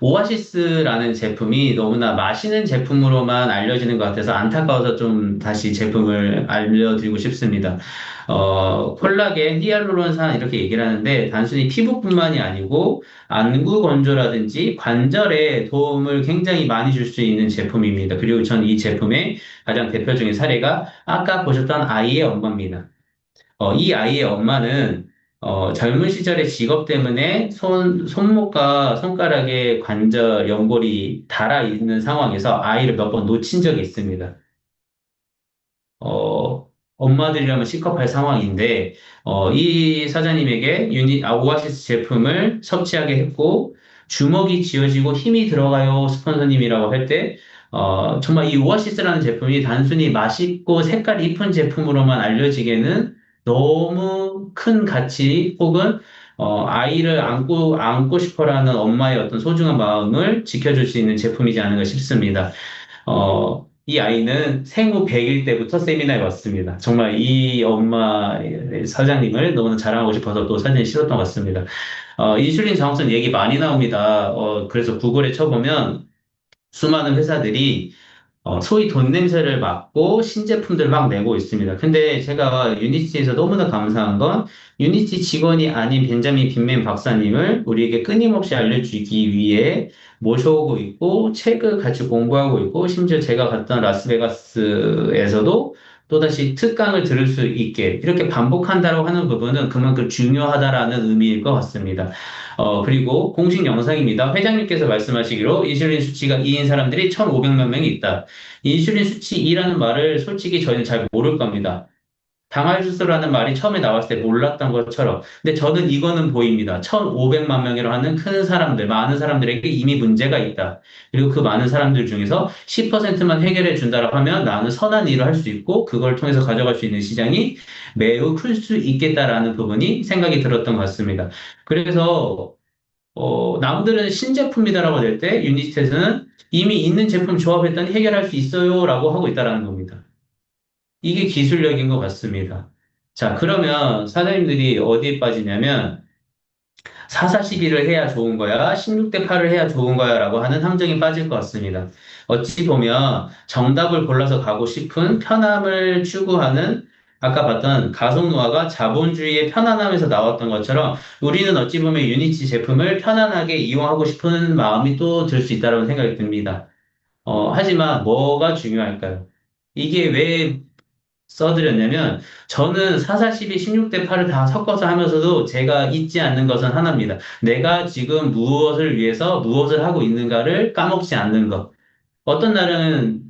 오아시스라는 제품이 너무나 마시는 제품으로만 알려지는 것 같아서 안타까워서 좀 다시 제품을 알려드리고 싶습니다. 콜라겐, 히알루론산 이렇게 얘기를 하는데 단순히 피부뿐만이 아니고 안구 건조라든지 관절에 도움을 굉장히 많이 줄 수 있는 제품입니다. 그리고 전 이 제품의 가장 대표적인 사례가 아까 보셨던 아이의 엄마입니다. 이 아이의 엄마는 젊은 시절의 직업 때문에 손목과 손가락에 관절 연골이 닳아 있는 상황에서 아이를 몇 번 놓친 적이 있습니다. 엄마들이라면 시겁할 상황인데, 이 사장님에게 오아시스 제품을 섭취하게 했고, 주먹이 쥐어지고 힘이 들어가요, 스폰서님이라고 할 때, 정말 이 오아시스라는 제품이 단순히 맛있고 색깔이 이쁜 제품으로만 알려지기에는 너무 큰 가치 혹은 아이를 안고 싶어라는 엄마의 어떤 소중한 마음을 지켜줄 수 있는 제품이지 않은가 싶습니다. 이 아이는 생후 100일 때부터 세미나에 왔습니다. 정말 이 엄마 사장님을 너무나 자랑하고 싶어서 또 사진을 실었던 것 같습니다. 인슐린 저항성 얘기 많이 나옵니다. 그래서 구글에 쳐보면 수많은 회사들이 소위 돈 냄새를 맡고 신제품들 막 내고 있습니다. 근데 제가 유니티에서 너무나 감사한 건 유니티 직원이 아닌 벤자민 빈맨 박사님을 우리에게 끊임없이 알려주기 위해 모셔오고 있고 책을 같이 공부하고 있고 심지어 제가 갔던 라스베가스에서도 또다시 특강을 들을 수 있게 이렇게 반복한다고 하는 부분은 그만큼 중요하다라는 의미일 것 같습니다. 그리고 공식 영상입니다. 회장님께서 말씀하시기로 인슐린 수치가 2인 사람들이 1,500만 명이 있다. 인슐린 수치 2라는 말을 솔직히 저희는 잘 모를 겁니다. 당할수스라는 말이 처음에 나왔을 때 몰랐던 것처럼. 근데 저는 이거는 보입니다. 1,500만 명이라는 큰 사람들, 많은 사람들에게 이미 문제가 있다. 그리고 그 많은 사람들 중에서 10%만 해결해 준다고 하면 나는 선한 일을 할 수 있고 그걸 통해서 가져갈 수 있는 시장이 매우 클 수 있겠다라는 부분이 생각이 들었던 것 같습니다. 그래서 남들은 신제품이다라고 낼 때 유니스테스는 이미 있는 제품 조합했더니 해결할 수 있어요라고 하고 있다라는 겁니다. 이게 기술력인 것 같습니다. 자, 그러면 사장님들이 어디에 빠지냐면 4-4-12를 해야 좋은 거야, 16대 8을 해야 좋은 거야 라고 하는 함정에 빠질 것 같습니다. 어찌 보면 정답을 골라서 가고 싶은 편함을 추구하는 아까 봤던 가속노화가 자본주의의 편안함에서 나왔던 것처럼 우리는 어찌 보면 유니티 제품을 편안하게 이용하고 싶은 마음이 또 들 수 있다고 생각이 듭니다. 하지만 뭐가 중요할까요? 이게 왜 써드렸냐면 저는 4-4-12, 16대 8을 다 섞어서 하면서도 제가 잊지 않는 것은 하나입니다. 내가 지금 무엇을 위해서 무엇을 하고 있는가를 까먹지 않는 것. 어떤 날은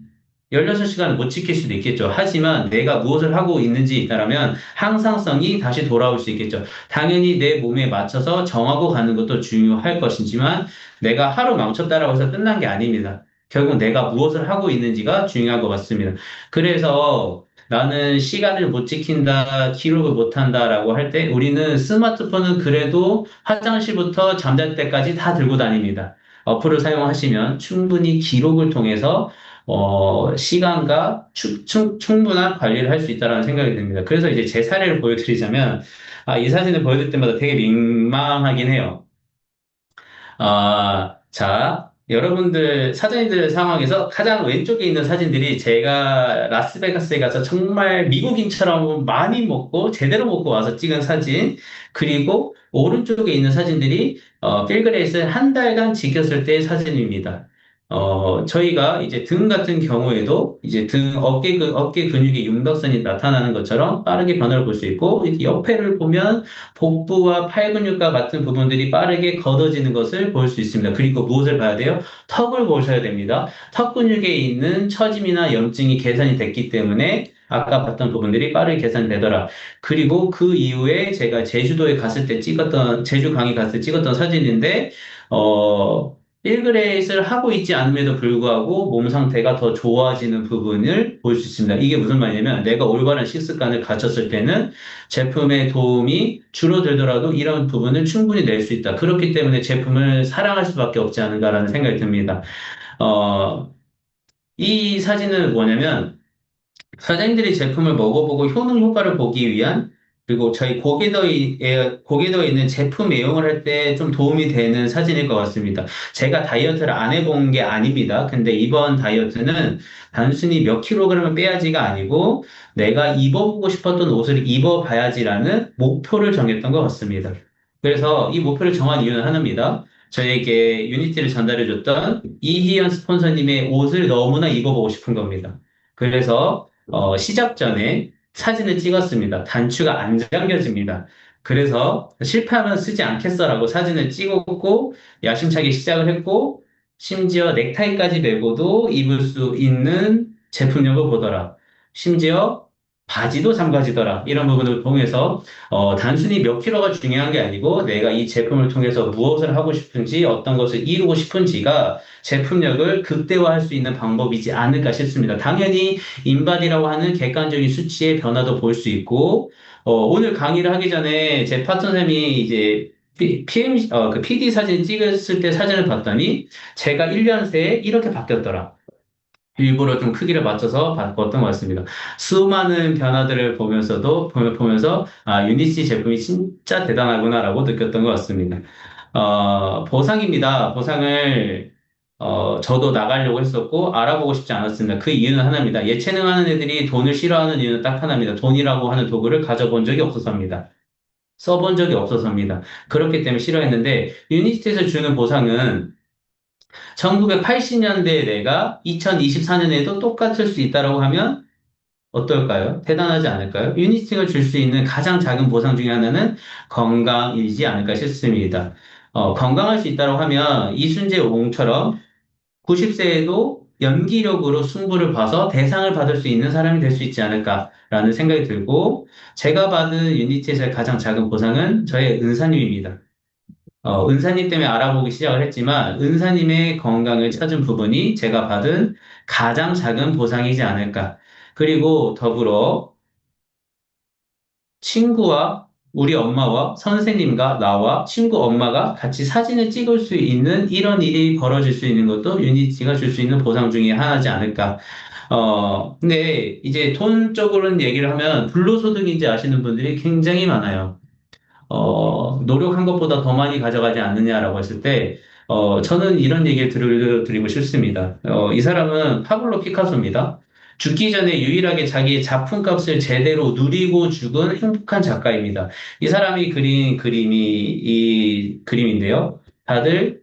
16시간을 못 지킬 수도 있겠죠. 하지만 내가 무엇을 하고 있는지 있다라면 항상성이 다시 돌아올 수 있겠죠. 당연히 내 몸에 맞춰서 정하고 가는 것도 중요할 것이지만 내가 하루 망쳤다라고 해서 끝난 게 아닙니다. 결국 내가 무엇을 하고 있는지가 중요한 것 같습니다. 그래서 나는 시간을 못 지킨다, 기록을 못 한다라고 할 때 우리는 스마트폰은 그래도 화장실부터 잠잘 때까지 다 들고 다닙니다. 어플을 사용하시면 충분히 기록을 통해서 시간과 충분한 관리를 할 수 있다는 생각이 듭니다. 그래서 이제 제 사례를 보여드리자면, 이 사진을 보여줄 때마다 되게 민망하긴 해요. 자, 여러분들, 사장님들 상황에서 가장 왼쪽에 있는 사진들이 제가 라스베가스에 가서 정말 미국인처럼 많이 먹고 제대로 먹고 와서 찍은 사진, 그리고 오른쪽에 있는 사진들이 필그레이스를 한 달간 지켰을 때의 사진입니다. 저희가 이제 등 같은 경우에도 이제 어깨 근육의 윤곽선이 나타나는 것처럼 빠르게 변화를 볼 수 있고, 이렇게 옆에를 보면 복부와 팔 근육과 같은 부분들이 빠르게 걷어지는 것을 볼 수 있습니다. 그리고 무엇을 봐야 돼요? 턱을 보셔야 됩니다. 턱 근육에 있는 처짐이나 염증이 개선이 됐기 때문에 아까 봤던 부분들이 빠르게 개선이 되더라. 그리고 그 이후에 제가 제주도에 갔을 때 제주 강에 갔을 때 찍었던 사진인데, 필그레이스를 하고 있지 않음에도 불구하고 몸 상태가 더 좋아지는 부분을 볼 수 있습니다. 이게 무슨 말이냐면 내가 올바른 식습관을 갖췄을 때는 제품의 도움이 줄어들더라도 이런 부분을 충분히 낼 수 있다. 그렇기 때문에 제품을 사랑할 수밖에 없지 않은가라는 생각이 듭니다. 어, 이 사진은 뭐냐면 사장님들이 제품을 먹어보고 효능 효과를 보기 위한 그리고 저희 고개더에 있는 제품 애용을 할 때 좀 도움이 되는 사진일 것 같습니다. 제가 다이어트를 안 해본 게 아닙니다. 근데 이번 다이어트는 단순히 몇 킬로그램을 빼야지가 아니고 내가 입어보고 싶었던 옷을 입어봐야지라는 목표를 정했던 것 같습니다. 그래서 이 목표를 정한 이유는 하나입니다. 저에게 유니티를 전달해줬던 이희연 스폰서님의 옷을 너무나 입어보고 싶은 겁니다. 그래서 시작 전에 사진을 찍었습니다. 단추가 안 잠겨집니다. 그래서 실패하면 쓰지 않겠어라고 사진을 찍었고 야심차게 시작을 했고 심지어 넥타이까지 메고도 입을 수 있는 제품력을 보더라. 심지어 바지도 잠가지더라. 이런 부분을 통해서 단순히 몇 킬로가 중요한 게 아니고 내가 이 제품을 통해서 무엇을 하고 싶은지 어떤 것을 이루고 싶은지가 제품력을 극대화할 수 있는 방법이지 않을까 싶습니다. 당연히 인바디라고 하는 객관적인 수치의 변화도 볼 수 있고, 오늘 강의를 하기 전에 제 파트너님이 이제 그 PD 사진 찍었을 때 사진을 봤더니 제가 1년 새에 이렇게 바뀌었더라. 일부러 좀 크기를 맞춰서 바꿨던 것 같습니다. 수많은 변화들을 보면서, 유니치 제품이 진짜 대단하구나라고 느꼈던 것 같습니다. 보상입니다. 보상을, 저도 나가려고 했었고, 알아보고 싶지 않았습니다. 그 이유는 하나입니다. 예체능하는 애들이 돈을 싫어하는 이유는 딱 하나입니다. 돈이라고 하는 도구를 가져본 적이 없어서입니다. 써본 적이 없어서입니다. 그렇기 때문에 싫어했는데, 유니티에서 주는 보상은 1980년대에 내가 2024년에도 똑같을 수 있다고 하면 어떨까요? 대단하지 않을까요? 유니스팅을 줄 수 있는 가장 작은 보상 중에 하나는 건강이지 않을까 싶습니다. 건강할 수 있다고 하면 이순재 옹처럼 90세에도 연기력으로 승부를 봐서 대상을 받을 수 있는 사람이 될 수 있지 않을까라는 생각이 들고 제가 받은 유니티에서의 가장 작은 보상은 저의 은사님입니다. 은사님 때문에 알아보기 시작을 했지만, 은사님의 건강을 찾은 부분이 제가 받은 가장 작은 보상이지 않을까. 그리고 더불어 친구와 우리 엄마와 선생님과 나와 친구 엄마가 같이 사진을 찍을 수 있는 이런 일이 벌어질 수 있는 것도 유니티가 줄 수 있는 보상 중에 하나지 않을까. 근데 이제 돈 쪽으로는 얘기를 하면 불로소득인지 아시는 분들이 굉장히 많아요. 노력한 것보다 더 많이 가져가지 않느냐라고 했을 때, 저는 이런 얘기를 드리고 싶습니다. 이 사람은 파블로 피카소입니다. 죽기 전에 유일하게 자기의 작품값을 제대로 누리고 죽은 행복한 작가입니다. 이 사람이 그린 그림이 이 그림인데요. 다들,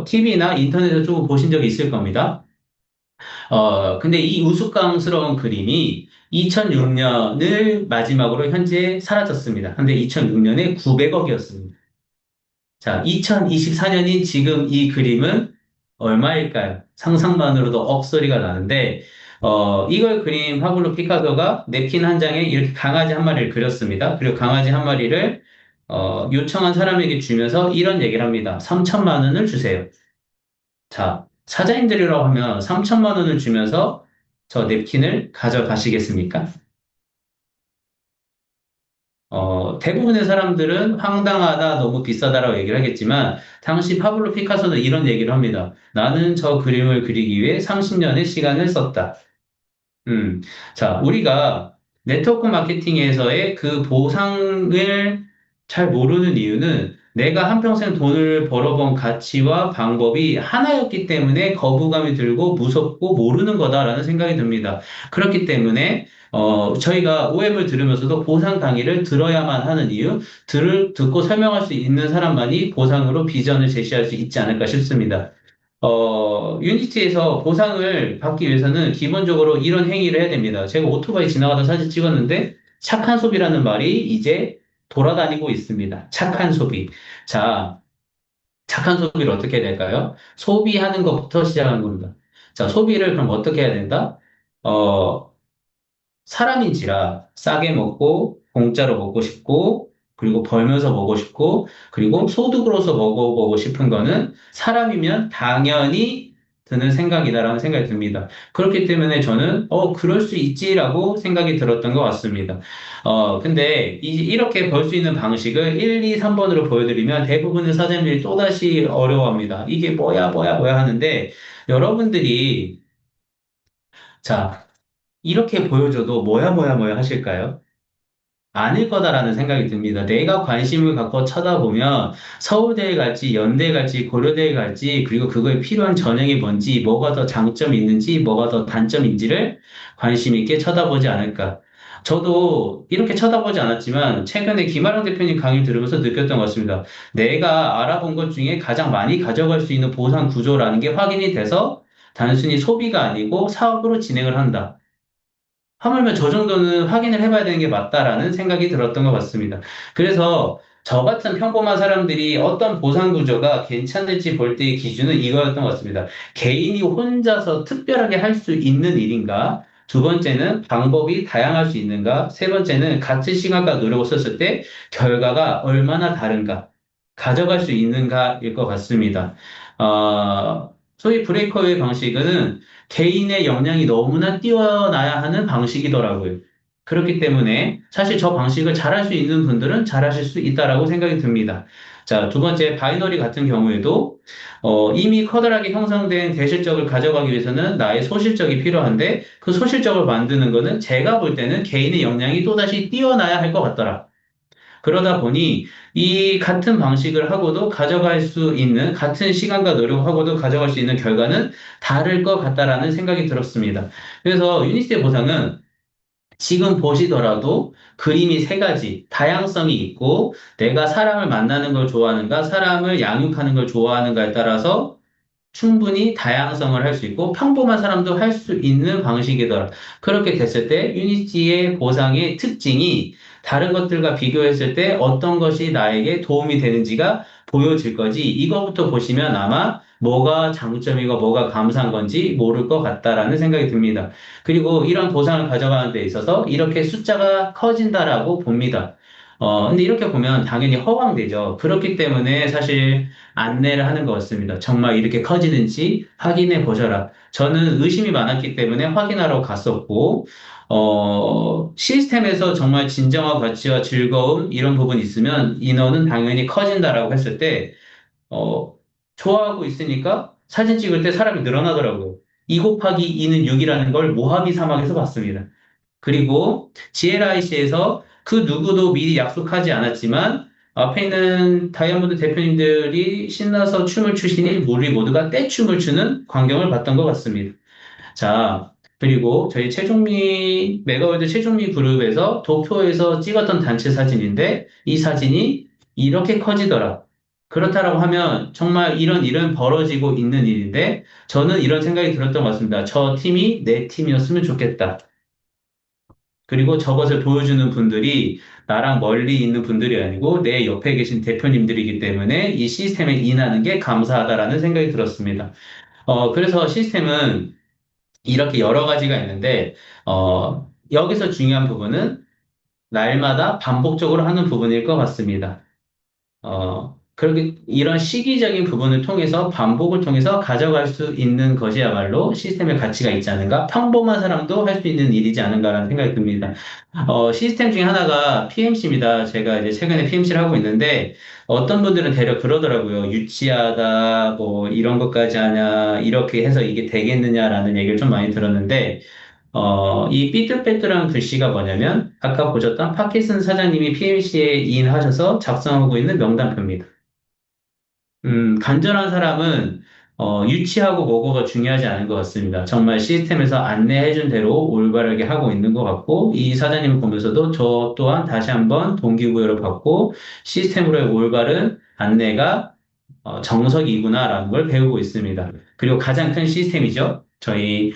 TV나 인터넷에서 조금 보신 적이 있을 겁니다. 근데 이 우스꽝스러운 그림이 2006년을 마지막으로 현재 사라졌습니다. 근데 2006년에 900억이었습니다. 자, 2024년인 지금 이 그림은 얼마일까요? 상상만으로도 억소리가 나는데, 이걸 그린 파블로 피카소가 냅킨 한 장에 이렇게 강아지 한 마리를 그렸습니다. 그리고 강아지 한 마리를, 요청한 사람에게 주면서 이런 얘기를 합니다. 3천만 원을 주세요. 자, 사장님들이라고 하면 3천만 원을 주면서 저 냅킨을 가져가시겠습니까? 대부분의 사람들은 황당하다, 너무 비싸다라고 얘기를 하겠지만, 당시 파블로 피카소는 이런 얘기를 합니다. 나는 저 그림을 그리기 위해 30년의 시간을 썼다. 음, 자, 우리가 네트워크 마케팅에서의 그 보상을 잘 모르는 이유는 내가 한평생 돈을 벌어본 가치와 방법이 하나였기 때문에 거부감이 들고 무섭고 모르는 거다라는 생각이 듭니다. 그렇기 때문에 저희가 OM을 들으면서도 보상 강의를 들어야만 하는 이유, 듣고 설명할 수 있는 사람만이 보상으로 비전을 제시할 수 있지 않을까 싶습니다. 유니티에서 보상을 받기 위해서는 기본적으로 이런 행위를 해야 됩니다. 제가 오토바이 지나가다 사진 찍었는데 착한 소비라는 말이 이제 돌아다니고 있습니다. 착한 소비. 자, 착한 소비를 어떻게 해야 될까요? 소비하는 것부터 시작하는 겁니다. 자, 소비를 그럼 어떻게 해야 된다? 어, 사람인지라 싸게 먹고 공짜로 먹고 싶고 그리고 벌면서 먹고 싶고 그리고 소득으로서 먹어보고 싶은 거는 사람이면 당연히 드는 생각이다라는 생각이 듭니다. 그렇기 때문에 저는 그럴 수 있지라고 생각이 들었던 것 같습니다. 근데 이렇게 벌 수 있는 방식을 1, 2, 3번으로 보여드리면 대부분의 사장님들이 또다시 어려워합니다. 이게 뭐야 하는데 여러분들이 자 이렇게 보여줘도 뭐야 하실까요? 아닐 거다라는 생각이 듭니다. 내가 관심을 갖고 쳐다보면 서울대에 갈지, 연대에 갈지, 고려대에 갈지, 그리고 그거에 필요한 전형이 뭔지, 뭐가 더 장점이 있는지, 뭐가 더 단점인지를 관심 있게 쳐다보지 않을까. 저도 이렇게 쳐다보지 않았지만, 최근에 김아랑 대표님 강의 들으면서 느꼈던 것 같습니다. 내가 알아본 것 중에 가장 많이 가져갈 수 있는 보상 구조라는 게 확인이 돼서 단순히 소비가 아니고 사업으로 진행을 한다. 하물며 저 정도는 확인을 해봐야 되는 게 맞다라는 생각이 들었던 것 같습니다. 그래서 저 같은 평범한 사람들이 어떤 보상 구조가 괜찮을지 볼 때의 기준은 이거였던 것 같습니다. 개인이 혼자서 특별하게 할 수 있는 일인가? 두 번째는 방법이 다양할 수 있는가? 세 번째는 같은 시간과 노력을 썼을 때 결과가 얼마나 다른가? 가져갈 수 있는가일 것 같습니다. 소위 브레이커웨이 방식은 개인의 역량이 너무나 뛰어나야 하는 방식이더라고요. 그렇기 때문에 사실 저 방식을 잘할 수 있는 분들은 잘하실 수 있다라고 생각이 듭니다. 자, 두 번째 바이너리 같은 경우에도 이미 커다랗게 형성된 대실적을 가져가기 위해서는 나의 소실적이 필요한데 그 소실적을 만드는 거는 제가 볼 때는 개인의 역량이 또다시 뛰어나야 할 것 같더라. 그러다 보니 이 같은 방식을 하고도 가져갈 수 있는, 같은 시간과 노력하고도 가져갈 수 있는 결과는 다를 것 같다라는 생각이 들었습니다. 그래서 유니스의 보상은 지금 보시더라도 그림이 세 가지, 다양성이 있고 내가 사람을 만나는 걸 좋아하는가, 사람을 양육하는 걸 좋아하는가에 따라서 충분히 다양성을 할 수 있고 평범한 사람도 할 수 있는 방식이더라. 그렇게 됐을 때 유니티의 보상의 특징이 다른 것들과 비교했을 때 어떤 것이 나에게 도움이 되는지가 보여질 거지. 이거부터 보시면 아마 뭐가 장점이고 뭐가 감사한 건지 모를 것 같다라는 생각이 듭니다. 그리고 이런 보상을 가져가는 데 있어서 이렇게 숫자가 커진다라고 봅니다. 근데 이렇게 보면 당연히 허황되죠. 그렇기 때문에 사실 안내를 하는 것 같습니다. 정말 이렇게 커지는지 확인해 보셔라. 저는 의심이 많았기 때문에 확인하러 갔었고, 시스템에서 정말 진정한 가치와 즐거움, 이런 부분이 있으면 인원은 당연히 커진다라고 했을 때, 어, 좋아하고 있으니까 사진 찍을 때 사람이 늘어나더라고요. 2 곱하기 2는 6이라는 걸 모하비 사막에서 봤습니다. 그리고 GLIC에서 그 누구도 미리 약속하지 않았지만 앞에 있는 다이아몬드 대표님들이 신나서 춤을 추시니 우리 모두가 떼춤을 추는 광경을 봤던 것 같습니다. 자, 그리고 저희 메가월드 최종미 그룹에서 도쿄에서 찍었던 단체 사진인데 이 사진이 이렇게 커지더라. 그렇다라고 하면 정말 이런 일은 벌어지고 있는 일인데 저는 이런 생각이 들었던 것 같습니다. 저 팀이 내 팀이었으면 좋겠다. 그리고 저것을 보여주는 분들이 나랑 멀리 있는 분들이 아니고 내 옆에 계신 대표님들이기 때문에 이 시스템에 인하는 게 감사하다라는 생각이 들었습니다. 그래서 시스템은 이렇게 여러 가지가 있는데, 여기서 중요한 부분은 날마다 반복적으로 하는 부분일 것 같습니다. 그렇게 이런 시기적인 부분을 통해서 반복을 통해서 가져갈 수 있는 것이야말로 시스템의 가치가 있지 않은가? 평범한 사람도 할 수 있는 일이지 않은가라는 생각이 듭니다. 시스템 중에 하나가 PMC입니다. 제가 이제 최근에 PMC를 하고 있는데 어떤 분들은 대려 그러더라고요. 유치하다, 뭐 이런 것까지 하냐, 이렇게 해서 이게 되겠느냐라는 얘기를 좀 많이 들었는데 이 삐뚤빼뚤한 글씨가 뭐냐면 아까 보셨던 파키슨 사장님이 PMC에 이인하셔서 작성하고 있는 명단표입니다. 간절한 사람은 유치하고 뭐고가 중요하지 않은 것 같습니다. 정말 시스템에서 안내해준 대로 올바르게 하고 있는 것 같고, 이 사장님을 보면서도 저 또한 다시 한번 동기부여를 받고 시스템으로의 올바른 안내가 정석이구나라는 걸 배우고 있습니다. 그리고 가장 큰 시스템이죠. 저희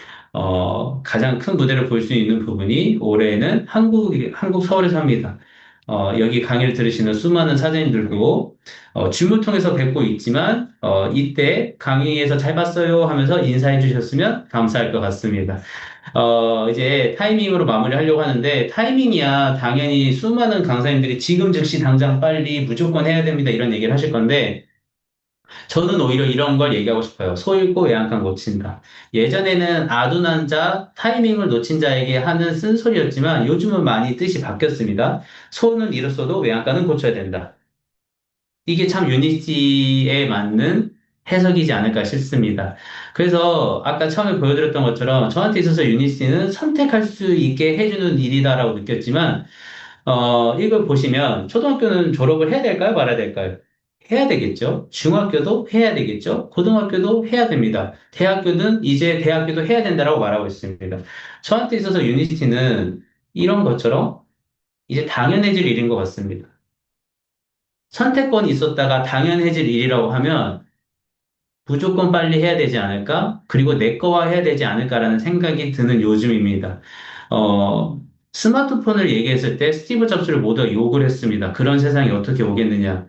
가장 큰 무대를 볼 수 있는 부분이 올해는 한국 서울에서 합니다. 여기 강의를 들으시는 수많은 사장님들도 줌을 통해서 뵙고 있지만 이때 강의에서 잘 봤어요 하면서 인사해 주셨으면 감사할 것 같습니다. 이제 타이밍으로 마무리하려고 하는데 타이밍이야 당연히 수많은 강사님들이 지금 즉시 당장 빨리 무조건 해야 됩니다 이런 얘기를 하실 건데 저는 오히려 이런 걸 얘기하고 싶어요. 소 잃고 외양간 고친다. 예전에는 아둔한 자, 타이밍을 놓친 자에게 하는 쓴소리였지만 요즘은 많이 뜻이 바뀌었습니다. 소는 잃었어도 외양간은 고쳐야 된다. 이게 참 유니티에 맞는 해석이지 않을까 싶습니다. 그래서 아까 처음에 보여드렸던 것처럼 저한테 있어서 유니티는 선택할 수 있게 해주는 일이다라고 느꼈지만 이걸 보시면 초등학교는 졸업을 해야 될까요? 말아야 될까요? 해야 되겠죠. 중학교도 해야 되겠죠. 고등학교도 해야 됩니다. 대학교는 이제 대학교도 해야 된다라고 말하고 있습니다. 저한테 있어서 유니티는 이런 것처럼 이제 당연해질 일인 것 같습니다. 선택권이 있었다가 당연해질 일이라고 하면 무조건 빨리 해야 되지 않을까? 그리고 내 거화 해야 되지 않을까라는 생각이 드는 요즘입니다. 어, 스마트폰을 얘기했을 때 스티브 잡스를 모두 욕을 했습니다. 그런 세상이 어떻게 오겠느냐.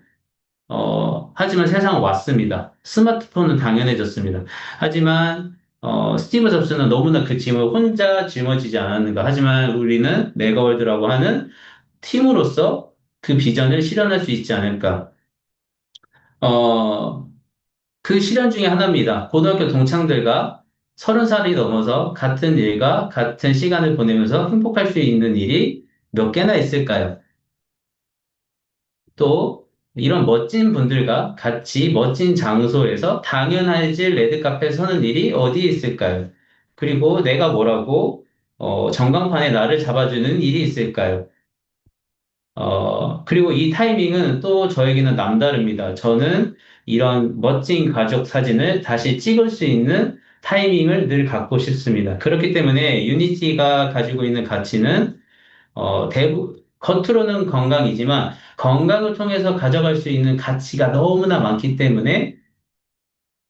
하지만 세상은 왔습니다. 스마트폰은 당연해졌습니다. 하지만, 스티브 잡스는 너무나 그 짐을 혼자 짊어지지 않았는가. 하지만 우리는 메가월드라고 하는 팀으로서 그 비전을 실현할 수 있지 않을까. 어, 그 실현 중에 하나입니다. 고등학교 동창들과 30살이 넘어서 같은 일과 같은 시간을 보내면서 행복할 수 있는 일이 몇 개나 있을까요? 또 이런 멋진 분들과 같이 멋진 장소에서 당연할지 레드카페 서는 일이 어디에 있을까요? 그리고 내가 뭐라고 전광판에 나를 잡아주는 일이 있을까요? 그리고 이 타이밍은 또 저에게는 남다릅니다. 저는 이런 멋진 가족 사진을 다시 찍을 수 있는 타이밍을 늘 갖고 싶습니다. 그렇기 때문에 유니티가 가지고 있는 가치는 겉으로는 건강이지만 건강을 통해서 가져갈 수 있는 가치가 너무나 많기 때문에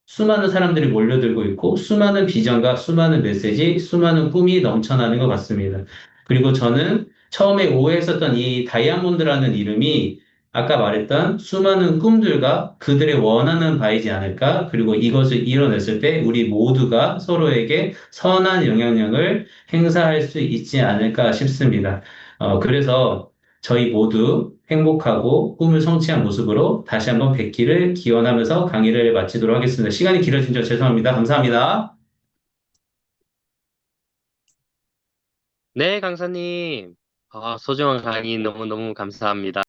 수많은 사람들이 몰려들고 있고 수많은 비전과 수많은 메시지, 수많은 꿈이 넘쳐나는 것 같습니다. 그리고 저는 처음에 오해했었던 이 다이아몬드라는 이름이 아까 말했던 수많은 꿈들과 그들의 원하는 바이지 않을까? 그리고 이것을 이뤄냈을 때 우리 모두가 서로에게 선한 영향력을 행사할 수 있지 않을까 싶습니다. 그래서 저희 모두 행복하고 꿈을 성취한 모습으로 다시 한번 뵙기를 기원하면서 강의를 마치도록 하겠습니다. 시간이 길어진 점 죄송합니다. 감사합니다. 네, 강사님. 소중한 강의 너무너무 감사합니다.